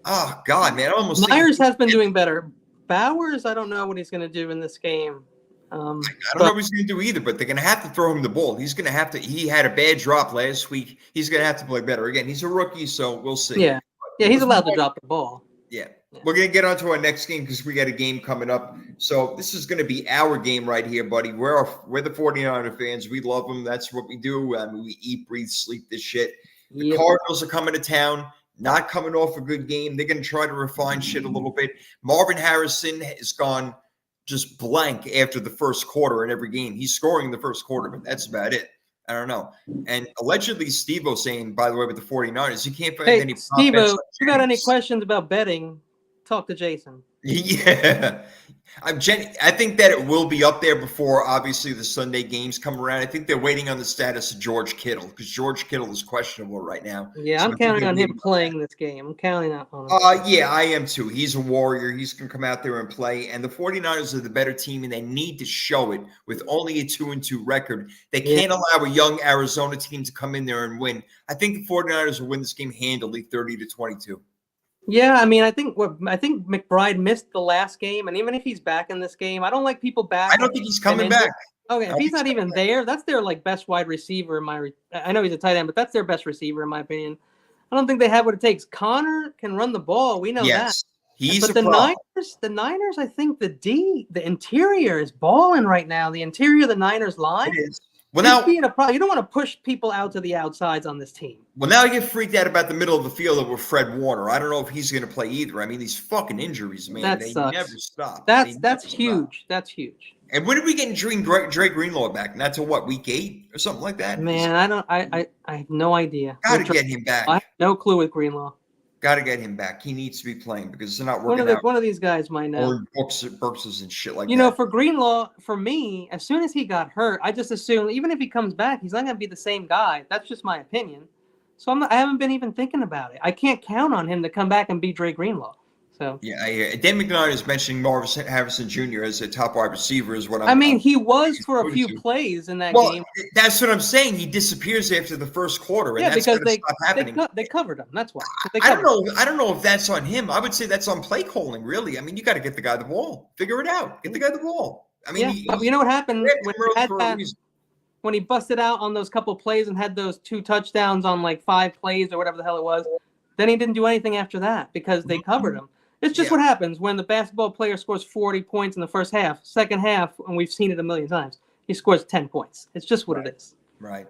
oh God, man, I almost Myers has been doing better. Bowers, I don't know what he's going to do in this game. I don't know what he's going to do either, but they're going to have to throw him the ball. He's going to have to. He had a bad drop last week. He's going to have to play better. Again, he's a rookie, so we'll see. Yeah, he's allowed to drop the ball. Yeah. We're going to get on to our next game because we got a game coming up. So this is going to be our game right here, buddy. We're the 49er fans. We love them. That's what we do. We eat, breathe, sleep this shit. The Cardinals are coming to town, not coming off a good game. They're going to try to refine shit a little bit. Marvin Harrison has gone just blank after the first quarter in every game. He's scoring in the first quarter, but that's about it. I don't know. And allegedly, Steve-O saying, by the way, with the 49ers, you can't find any. Steve-O, if you got any questions about betting, talk to Jason. Yeah. I think that it will be up there before, obviously, the Sunday games come around. I think they're waiting on the status of George Kittle because George Kittle is questionable right now. Yeah, so I'm counting on him playing this game. I'm counting on him. Yeah, I am too. He's a warrior. He's going to come out there and play. And the 49ers are the better team, and they need to show it with only a 2-2 record. They can't allow a young Arizona team to come in there and win. I think the 49ers will win this game handily, 30-22. Yeah, I think McBride missed the last game, and even if he's back in this game, I don't like people back. I don't think he's coming back. Okay, if he's not even there, that's their best wide receiver. I know he's a tight end, but that's their best receiver in my opinion. I don't think they have what it takes. Connor can run the ball. We know that. He's but the Niners, I think the interior is balling right now. The interior of the Niners line. It is. Well, now you don't want to push people out to the outsides on this team. Well, now I get freaked out about the middle of the field with Fred Warner. I don't know if he's going to play either. These fucking injuries, man, they never stop. That's huge. That's huge. And when are we getting Dre Greenlaw back? Not till what, week 8 or something like that? Man, I have no idea. Got to get him back. I have no clue with Greenlaw. Got to get him back. He needs to be playing because they're not working out. One of these guys might know. Or Burks and shit like that. For Greenlaw, for me, as soon as he got hurt, I just assumed even if he comes back, he's not going to be the same guy. That's just my opinion. So I haven't been even thinking about it. I can't count on him to come back and be Dre Greenlaw. So yeah, Dan McNair is mentioning Marvin Harrison Jr. as a top wide receiver is what he was for a few plays in that game. That's what I'm saying. He disappears after the first quarter, and that's because stop happening. They covered him. That's why. I don't know if that's on him. I would say that's on play calling. Really, you got to get the guy the ball. Figure it out. Get the guy the ball. You know what happened when he busted out on those couple plays and had those 2 touchdowns on 5 plays or whatever the hell it was. Then he didn't do anything after that because they covered him. It's just what happens when the basketball player scores 40 points in the first half. Second half, and we've seen it a million times, he scores 10 points. It's just what it is. Right.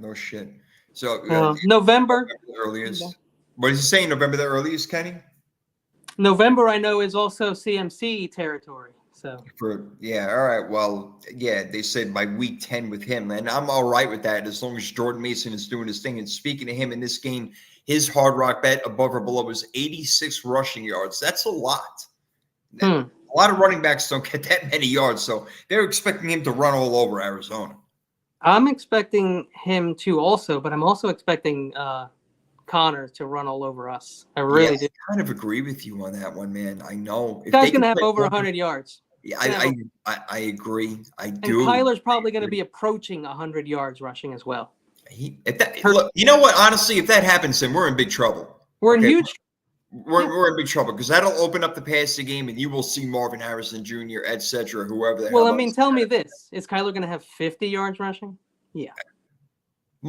No shit. So November. The earliest. What is he saying? November the earliest, Kenny? November, I know, is also CMC territory. So. All right. Well, they said by week 10 with him, and I'm all right with that as long as Jordan Mason is doing his thing. And speaking of him in this game, his Hard Rock bet above or below is 86 rushing yards. That's a lot. A lot of running backs don't get that many yards, so they're expecting him to run all over Arizona. I'm expecting him to also, but I'm also expecting Connor to run all over us. I really do. I kind of agree with you on that one, man. I know. This guy's going to have over 100 yards. Yeah, I agree. I do. And Kyler's probably going to be approaching 100 yards rushing as well. Look, you know what? Honestly, if that happens, then we're in big trouble. We're in huge. We're in big trouble because that'll open up the passing game, and you will see Marvin Harrison Jr., etc., whoever. Tell me this: is Kyler going to have 50 yards rushing? Yeah,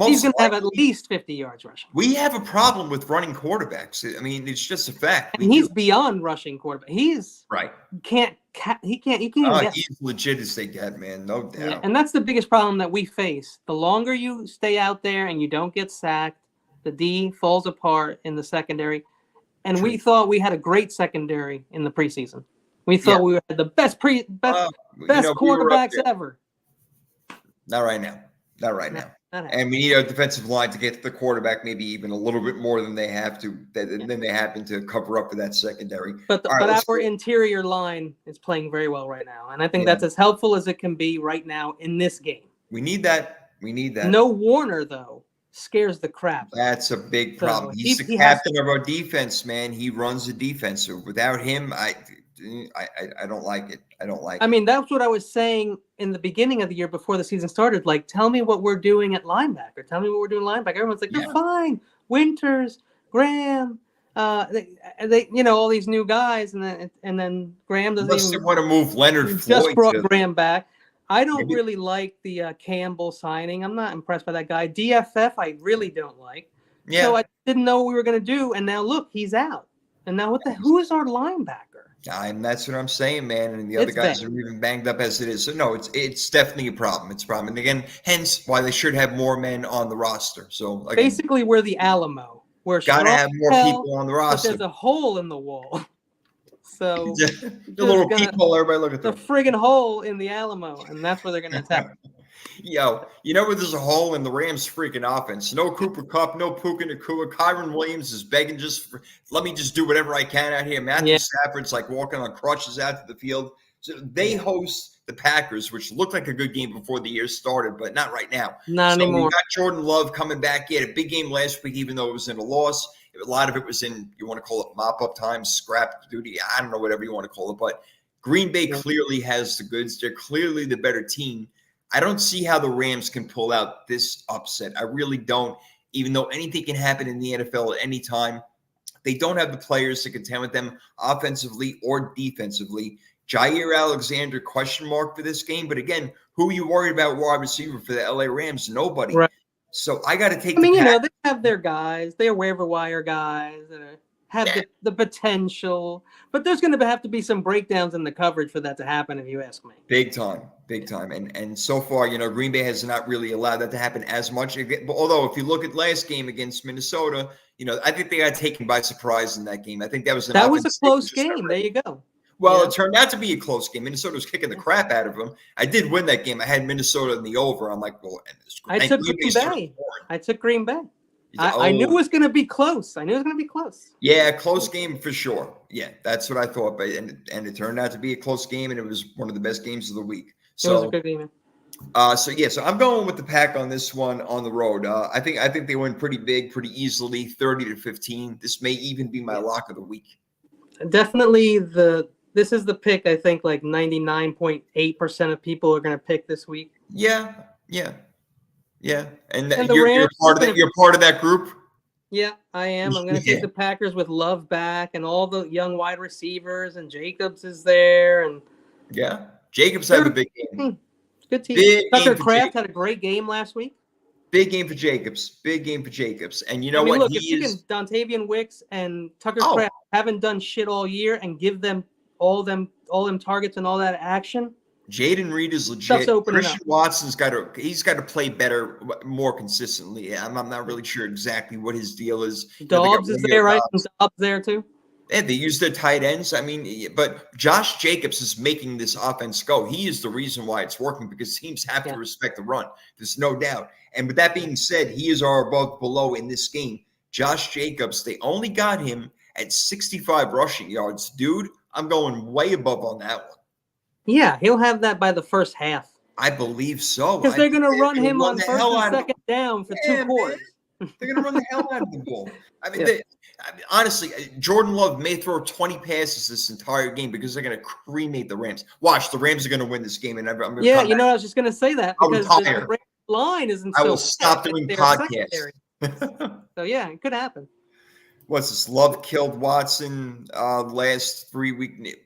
he's going to have at least 50 yards rushing. We have a problem with running quarterbacks. It's just a fact. And he's beyond rushing quarterback. He's right. Can't he can't even get. He's legit as they get, man. No doubt. Yeah, and that's the biggest problem that we face. The longer you stay out there and you don't get sacked, the D falls apart in the secondary. And True. we thought we had a great secondary in the preseason. We thought we had the best quarterbacks ever. Not right now. Not right now. And we need our defensive line to get to the quarterback, maybe even a little bit more than they have to. Then they happen to cover up for that secondary. But our interior line is playing very well right now, and I think that's as helpful as it can be right now in this game. We need that. No Warner though scares the crap. That's a big problem. He's the captain of our defense, man. He runs the defense. So without him, I don't like it. I mean, that's what I was saying in the beginning of the year before the season started. Like, tell me what we're doing at linebacker. Tell me what we're doing linebacker. Everyone's like, they're fine. Winters, Graham, they all these new guys, and then Graham doesn't even want to move Leonard Floyd. Just brought Graham back. I don't really like the Campbell signing. I'm not impressed by that guy. DFF, I really don't like. Yeah. So I didn't know what we were going to do, and now look, he's out. And now who is our linebacker? That's what I'm saying, man. And the other guys are even banged up as it is. So no, it's definitely a problem. It's a problem. And again, hence why they should have more men on the roster. So again, basically, we're the Alamo. We're gotta have more people on the roster. But there's a hole in the wall. So the little peephole, everybody look at the friggin' hole in the Alamo, and that's where they're gonna attack. Yo, you know where there's a hole in the Rams' freaking offense? No Cooper Kupp, no Puka Nacua. Kyron Williams is begging let me just do whatever I can out here. Matthew Stafford's like walking on crutches out to the field. So they host the Packers, which looked like a good game before the year started, but not right now. Not anymore. We got Jordan Love coming back. He had a big game last week, even though it was in a loss. A lot of it was in, you want to call it mop-up time, scrap duty, I don't know, whatever you want to call it. But Green Bay clearly has the goods. They're clearly the better team. I don't see how the Rams can pull out this upset. I really don't, even though anything can happen in the NFL at any time. They don't have the players to contend with them offensively or defensively. Jair Alexander, question mark for this game. But again, who are you worried about wide receiver for the LA Rams? Nobody. Right. So I got to take they have their guys. They're waiver wire guys that have the potential. But there's going to have to be some breakdowns in the coverage for that to happen, if you ask me. Big time. And so far, Green Bay has not really allowed that to happen as much. Although if you look at last game against Minnesota, I think they got taken by surprise in that game. I think that was a close game. There you go. Well, it turned out to be a close game. Minnesota was kicking the crap out of them. I did win that game. I had Minnesota in the over. I'm like, well, I took Green Bay. I knew it was going to be close. Yeah, close game for sure. Yeah, that's what I thought. But and it turned out to be a close game, and it was one of the best games of the week. So, it was a good game. So I'm going with the Pack on this one on the road. I think they win pretty big, pretty easily, 30-15. This may even be my lock of the week. Definitely this is the pick I think like 99.8% of people are going to pick this week. Yeah. And you're part of that group? Yeah, I am. I'm going to take the Packers with Love back and all the young wide receivers, and Jacobs is there. And yeah, Jacobs had a big game. Good team. Tucker Kraft had a great game last week. Big game for Jacobs. And you know what? Look, if you can Dontavian Wicks and Tucker Kraft haven't done shit all year and give them all them targets and all that action. Jaden Reed is legit. Christian Watson's got to play better, more consistently. I'm not really sure exactly what his deal is. Dobbs is there, right? Dobbs there too. Yeah, they use their tight ends. I mean, but Josh Jacobs is making this offense go. He is the reason why it's working, because teams have to respect the run. There's no doubt. And with that being said, he is our above below in this game. Josh Jacobs, they only got him at 65 rushing yards. Dude, I'm going way above on that one. Yeah, he'll have that by the first half. I believe so. Because they're going to run him on first and second down for 2 quarters. They're going to run the hell out of the ball. I mean, honestly, Jordan Love may throw 20 passes this entire game because they're going to cremate the Rams. Watch, the Rams are going to win this game. And I'm going to I was just going to say that. Because the Rams line isn't so I will stop doing podcasts. So, yeah, it could happen. What's this? Love killed Watson last week.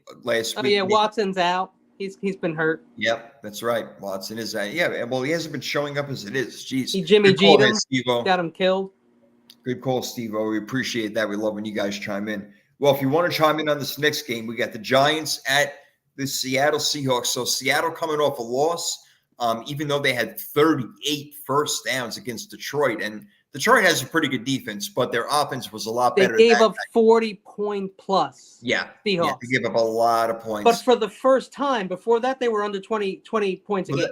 Yeah, Watson's out. He's been hurt. Yep, that's right. Watson is out. Yeah, well, he hasn't been showing up as it is. Jeez. Jimmy G got him killed. Good call, Steve-O. We appreciate that. We love when you guys chime in. Well, if you want to chime in on this next game, we got the Giants at the Seattle Seahawks. So Seattle coming off a loss, even though they had 38 first downs against Detroit. And Detroit has a pretty good defense, but their offense was a lot They better. gave up 40-point plus. Yeah, Seahawks. they gave up a lot of points. But for the first time, before that, they were under 20 points a game.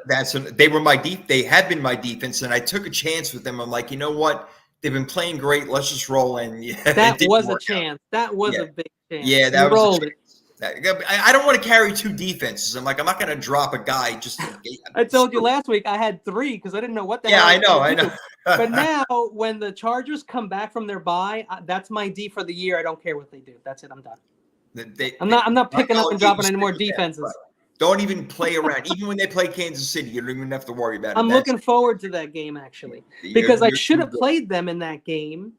They were they had been my defense, and I took a chance with them. I'm like, you know what? They've been playing great. Let's just roll in. Yeah, that was a chance. That was a big chance. Yeah, that was rolled a chance. I don't want to carry two defenses. I'm not going to drop a guy just. I told you last week I had 3 because I didn't know what the hell. Yeah, I know. But now when the Chargers come back from their bye, that's my D for the year. I don't care what they do. That's it. I'm done. I'm not picking up and dropping any more defenses. Right. Don't even play around. Even when they play Kansas City, you don't even have to worry about it. I'm looking forward to that game actually because I should have played them in that game,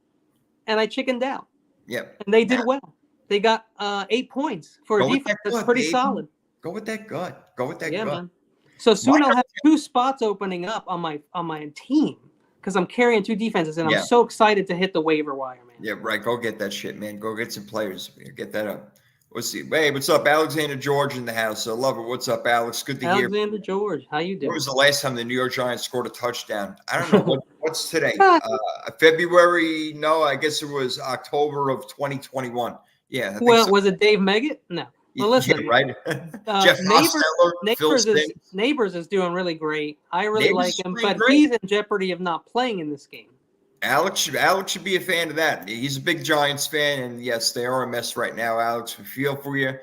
and I chickened out. Yep. And they did well. They got 8 points for a defense that's pretty solid. Go with that gut. Go with that gut. Man. So soon I'll have 2 spots opening up on my team because I'm carrying 2 defenses, and I'm so excited to hit the waiver wire, man. Yeah, right. Go get that shit, man. Go get some players. Get that up. Let's see. Hey, what's up? Alexander George in the house. I love it. What's up, Alex? Good to hear. Alexander George, how you doing? When was the last time the New York Giants scored a touchdown? I don't know. What's today? February? No, I guess it was October of 2021. Yeah. Well, was it Dave Meggett? No. Well, listen. Yeah, right. Jeff Neighbors is doing really great. I really like him, but he's in jeopardy of not playing in this game. Alex should be a fan of that. He's a big Giants fan, and yes, they are a mess right now, Alex. We feel for you.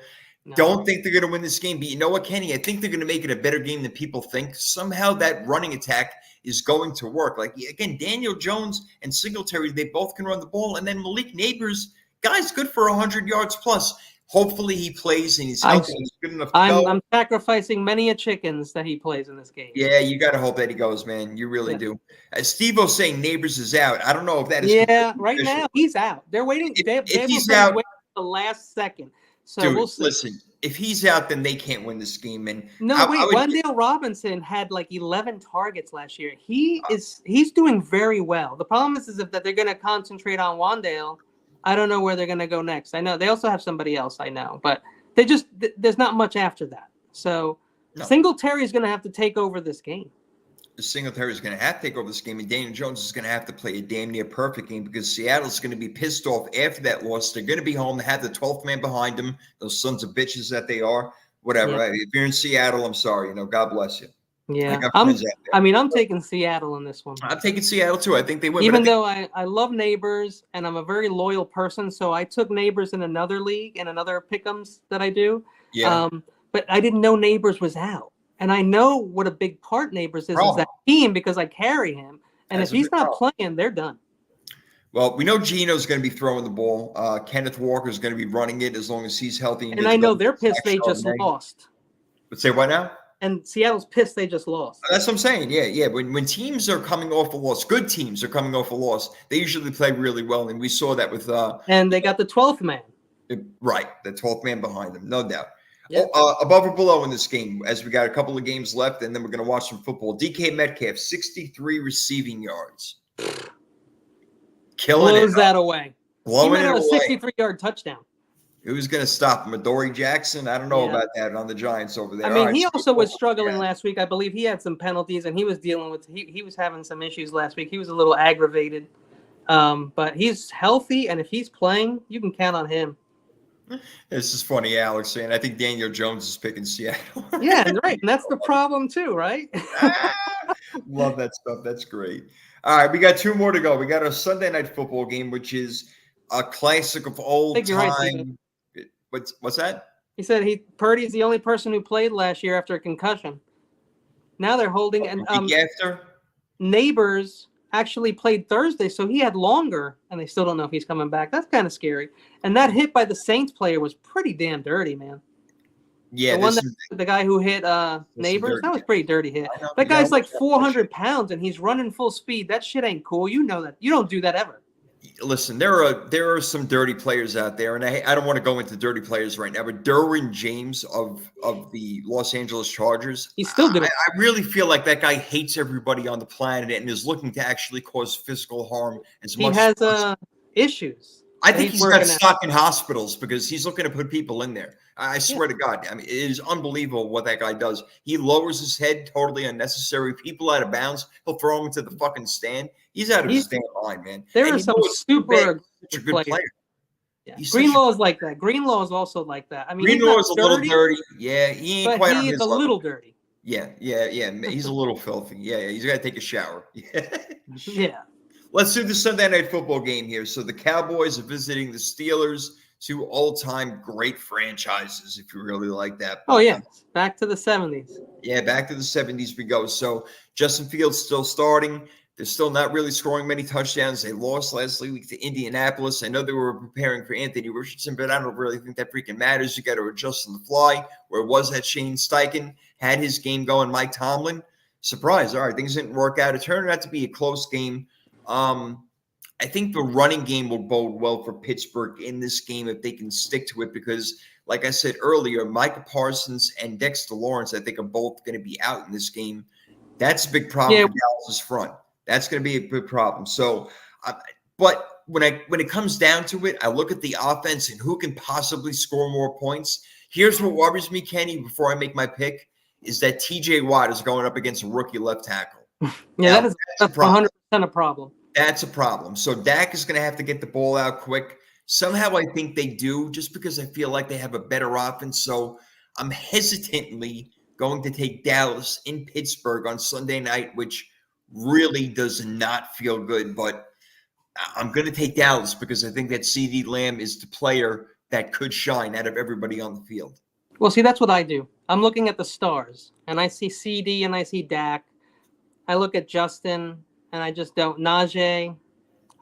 No. Don't think they're going to win this game, but you know what, Kenny? I think they're going to make it a better game than people think. Somehow that running attack is going to work. Like, again, Daniel Jones and Singletary, they both can run the ball, and then Malik Neighbors, guy's good for 100 yards plus. Hopefully he plays and he's healthy and he's good enough to go. I'm sacrificing many a chickens that he plays in this game. Yeah, you got to hope that he goes, man. You really do. Steve-O's saying Neighbors is out. I don't know if that is. Yeah, right now he's out. They're waiting. If he's out, waiting the last second. So dude, we'll see. Listen, if he's out, then they can't win this game. And Wan'Dale Robinson had like 11 targets last year. He's doing very well. The problem is that they're going to concentrate on Wan'Dale. I don't know where they're going to go next. I know they also have somebody else I know, but there's not much after that. So Singletary is going to have to take over this game. Singletary is going to have to take over this game, and Daniel Jones is going to have to play a damn near perfect game because Seattle's going to be pissed off after that loss. They're going to be home. They have the 12th man behind them, those sons of bitches that they are. Whatever. Yeah. If you're in Seattle, I'm sorry. God bless you. Yeah, I'm taking Seattle in this one. I'm taking Seattle too. I think they win. Even though I love Neighbors and I'm a very loyal person, so I took Neighbors in another league and another pick'ems that I do. Yeah. But I didn't know Neighbors was out, and I know what a big part Neighbors is that team because I carry him. And if he's not playing, they're done. Well, we know Geno's going to be throwing the ball. Kenneth Walker is going to be running it as long as he's healthy. And I know they're pissed they just lost. But say what now? And Seattle's pissed they just lost. That's what I'm saying. Yeah. When teams are coming off a loss, good teams are coming off a loss, they usually play really well. And we saw that with and they got the 12th man. Right. The 12th man behind them, no doubt. Yep. Above or below in this game, as we got a couple of games left, and then we're going to watch some football. DK Metcalf, 63 receiving yards. Killing it. Blows that away. Blowing it away. A 63-yard touchdown. Who's going to stop him? Adoree Jackson? I don't know about that on the Giants over there. I mean, he also was struggling last week. I believe he had some penalties, and he was dealing with he was having some issues last week. He was a little aggravated. But he's healthy, and if he's playing, you can count on him. This is funny, Alex, and I think Daniel Jones is picking Seattle. Yeah, right. And that's the problem, too, right? Love that stuff. That's great. All right, we got 2 more to go. We got a Sunday night football game, which is a classic of old time. Right, What's that? He said Purdy's the only person who played last year after a concussion. Now they're holding after Neighbors actually played Thursday, so he had longer, and they still don't know if he's coming back. That's kind of scary. And that hit by the Saints player was pretty damn dirty, man. Yeah, the guy who hit Neighbors, that was a pretty dirty hit. That guy's like 400 pounds, and he's running full speed. That shit ain't cool. You know that. You don't do that ever. Listen, there are some dirty players out there, and I don't want to go into dirty players right now, but Derwin James of the Los Angeles Chargers, he's still doing. I really feel like that guy hates everybody on the planet and is looking to actually cause physical harm as much. He has issues. I But think he's he's got working out. stock in hospitals because he's looking to put people in there. I swear to God. I mean, it is unbelievable what that guy does. He lowers his head, totally unnecessary. People out of bounds. He'll throw him into the fucking stand. He's out of his damn mind, man. There And are you know some what's too bad? super He's such a aggressive good player. Yeah. He's such Greenlaw is like that. Greenlaw is also like that. I mean, he's Greenlaw not is a little dirty. Yeah, he ain't but quite on he his is a level. little dirty. Yeah. He's a little filthy. Yeah. He's got to take a shower. Yeah. Yeah. Let's do the Sunday night football game here. So the Cowboys are visiting the Steelers, two all-time great franchises, if you really like that. Oh, yeah. Back to the 70s. Yeah, back to the 70s we go. So Justin Fields still starting. They're still not really scoring many touchdowns. They lost last week to Indianapolis. I know they were preparing for Anthony Richardson, but I don't really think that freaking matters. You got to adjust on the fly. Where it was that Shane Steichen had his game going, Mike Tomlin. Surprise. All right, things didn't work out. It turned out to be a close game. I think the running game will bode well for Pittsburgh in this game if they can stick to it because, like I said earlier, Micah Parsons and Dexter Lawrence, I think, are both going to be out in this game. That's a big problem for Dallas's front. That's going to be a big problem. So, but when it comes down to it, I look at the offense and who can possibly score more points. Here's what worries me, Kenny, before I make my pick, is that TJ Watt is going up against a rookie left tackle. Yeah, that's 100% a problem. That's a problem. So Dak is going to have to get the ball out quick. Somehow I think they do, just because I feel like they have a better offense. So I'm hesitantly going to take Dallas in Pittsburgh on Sunday night, which really does not feel good. But I'm going to take Dallas because I think that CeeDee Lamb is the player that could shine out of everybody on the field. Well, see, that's what I do. I'm looking at the stars, and I see CD and I see Dak. I look at Justin, and I just don't. Najee.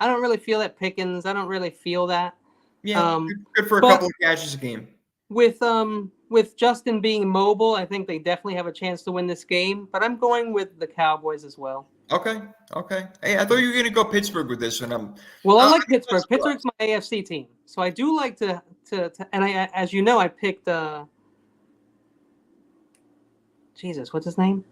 I don't really feel that. Pickens. I don't really feel that. Yeah, good for a couple of catches a game. With Justin being mobile, I think they definitely have a chance to win this game. But I'm going with the Cowboys as well. Okay. Hey, I thought you were going to go Pittsburgh with this one. Well, I like Pittsburgh. Pittsburgh's my AFC team, so I do like to and I, as you know, I picked Jesus, what's his name?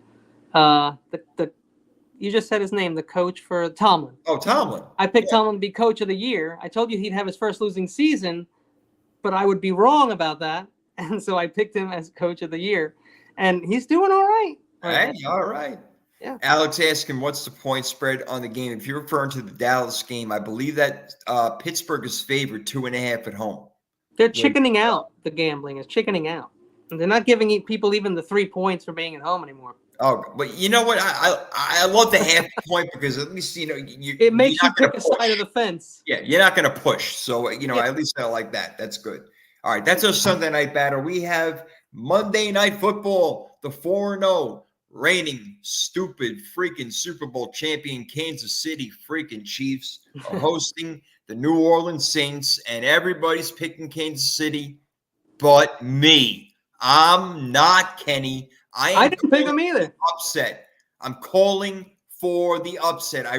You just said his name, the coach for Tomlin. Oh, Tomlin. I picked Tomlin to be coach of the year. I told you he'd have his first losing season, but I would be wrong about that. And so I picked him as coach of the year. And he's doing all right. Hey, all right. Yeah. Alex asking, what's the point spread on the game? If you're referring to the Dallas game, I believe that Pittsburgh is favored 2.5 at home. They're chickening out. The gambling is chickening out. And they're not giving people even the 3 points for being at home anymore. Oh, but you know what? I love the half point because at least, it makes you pick a side of the fence. Yeah, you're not going to push. So, at least I like that. That's good. All right, that's our Sunday night battle. We have Monday Night Football, the 4-0 reigning stupid freaking Super Bowl champion Kansas City freaking Chiefs are hosting the New Orleans Saints, and everybody's picking Kansas City but me. I'm not Kenny. I didn't pick them either. Upset. I'm calling for the upset. I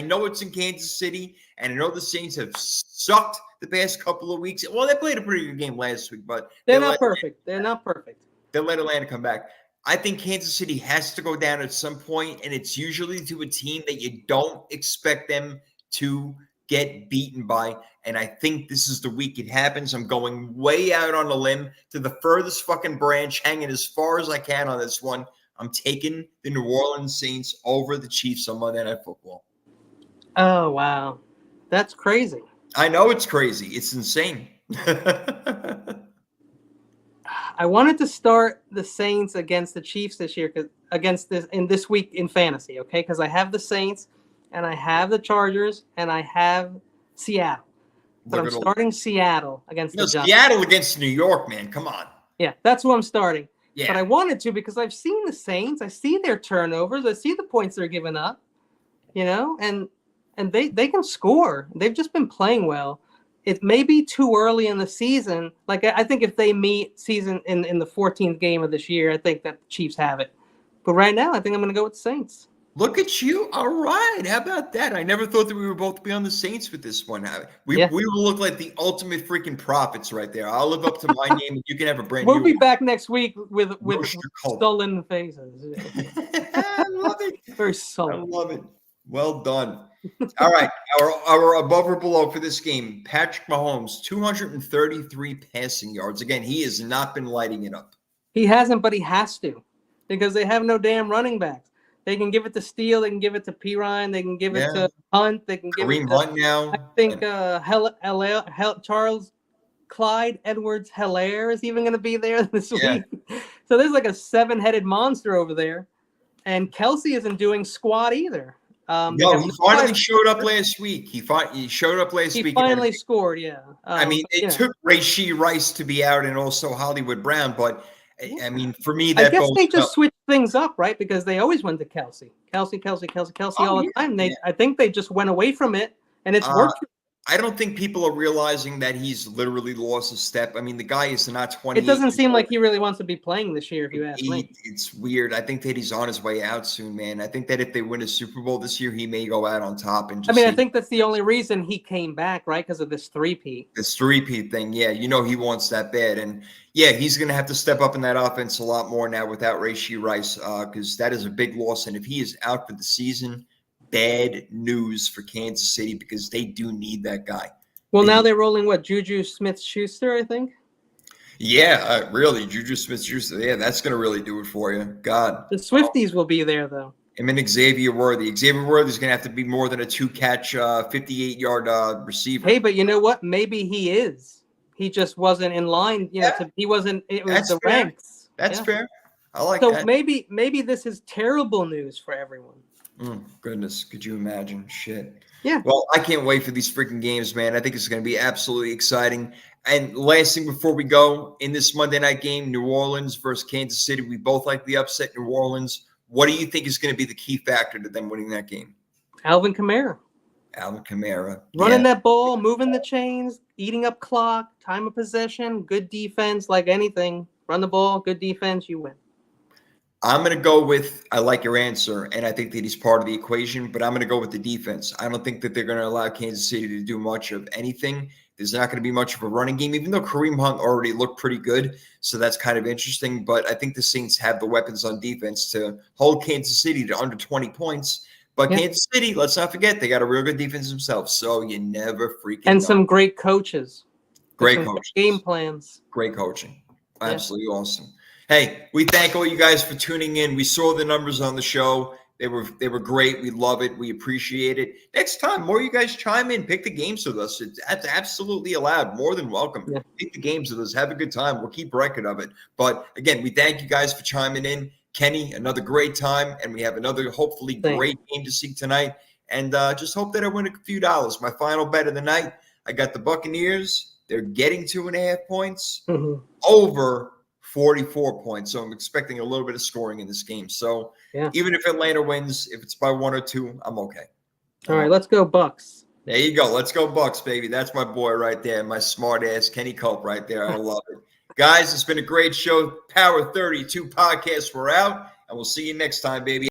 know it's in Kansas City, and I know the Saints have sucked the past couple of weeks. Well, they played a pretty good game last week, but they're not perfect. They're not perfect. They'll let Atlanta come back. I think Kansas City has to go down at some point, and it's usually to a team that you don't expect them to get beaten by. And I think this is the week it happens. I'm going way out on a limb to the furthest fucking branch, hanging as far as I can on this one. I'm taking the New Orleans Saints over the Chiefs on Monday Night Football. Oh, wow. That's crazy. I know it's crazy. It's insane. I wanted to start the Saints against the Chiefs this year, this week in fantasy, okay? Because I have the Saints, and I have the Chargers, and I have Seattle. But I'm starting Seattle against the Giants. Seattle against New York, man. Come on. Yeah, that's who I'm starting. Yeah. But I wanted to because I've seen the Saints. I see their turnovers. I see the points they're giving up, and they can score. They've just been playing well. It may be too early in the season. Like, I think if they meet season in the 14th game of this year, I think that the Chiefs have it. But right now, I think I'm going to go with the Saints. Look at you. All right. How about that? I never thought that we would both be on the Saints with this one. We will look like the ultimate freaking prophets right there. I'll live up to my name, and you can have a brand new We'll be back next week with Rooster Cult. sullen faces. I love it. Very sullen. I love it. Well done. All right, our above or below for this game: Patrick Mahomes, 233 passing yards. Again, he has not been lighting it up. He hasn't, but he has to, because they have no damn running backs. They can give it to Steele, they can give it to Pirine, they can give it to Hunt, they can give Kareem it to Hunt now. I think Charles Clyde Edwards-Helaire is even going to be there this week. So there's like a 7-headed monster over there, and Kelsey isn't doing squat either. No, he finally showed up last week. He showed up last week. He finally scored, yeah. I mean, it took Rashee Rice to be out and also Hollywood Brown, but I mean, for me, that I guess they just switched things up, right? Because they always went to Kelsey all the time. I think they just went away from it, and it's worked. I don't think people are realizing that he's literally lost a step. I mean, the guy is not 20. It doesn't seem like he really wants to be playing this year, if you ask me. It's weird. I think that he's on his way out soon, man. I think that if they win a Super Bowl this year, he may go out on top. And I think that's the only reason he came back, right? Because of this three-peat. This three-peat thing, yeah. You know he wants that bad. And, yeah, he's going to have to step up in that offense a lot more now without Rashee Rice, because that is a big loss. And if he is out for the season, bad news for Kansas City, because they do need that guy. Well, now they're rolling Juju Smith-Schuster, I think. Yeah, really, Juju Smith-Schuster. Yeah, that's going to really do it for you. God. The Swifties will be there, though. Him and Xavier Worthy. Xavier Worthy's going to have to be more than a 2-catch, 58-yard receiver. Hey, but you know what? Maybe he is. He just wasn't in line. He wasn't. It was the ranks. That's fair. I like that. So maybe this is terrible news for everyone. Goodness, could you imagine? Shit. Yeah. Well, I can't wait for these freaking games, man. I think it's going to be absolutely exciting. And last thing before we go, in this Monday night game, New Orleans versus Kansas City, we both like the upset New Orleans. What do you think is going to be the key factor to them winning that game? Alvin Kamara. Running that ball, moving the chains, eating up clock, time of possession, good defense, like anything. Run the ball, good defense, you win. I'm going to go with, I like your answer, and I think that he's part of the equation, but I'm going to go with the defense. I don't think that they're going to allow Kansas City to do much of anything. There's not going to be much of a running game, even though Kareem Hunt already looked pretty good, so that's kind of interesting. But I think the Saints have the weapons on defense to hold Kansas City to under 20 points. But Kansas City, let's not forget, they got a real good defense themselves, so you never freaking know. Some great coaches. Great coaches. Game plans. Great coaching. Absolutely awesome. Hey, we thank all you guys for tuning in. We saw the numbers on the show. They were great. We love it. We appreciate it. Next time, more you guys chime in. Pick the games with us. That's absolutely allowed. More than welcome. Yeah. Pick the games with us. Have a good time. We'll keep record of it. But, again, we thank you guys for chiming in. Kenny, another great time. And we have another hopefully great game to see tonight. And just hope that I win a few dollars. My final bet of the night, I got the Buccaneers. They're getting 2.5 points over 44 points. So I'm expecting a little bit of scoring in this game. So even if Atlanta wins, if it's by 1 or 2, I'm okay. All right, let's go Bucks. There you go. Let's go Bucks, baby. That's my boy right there. My smart ass Kenny Culp right there. I love it. Guys, it's been a great show. Power 32 podcast. We're out, and we'll see you next time, baby.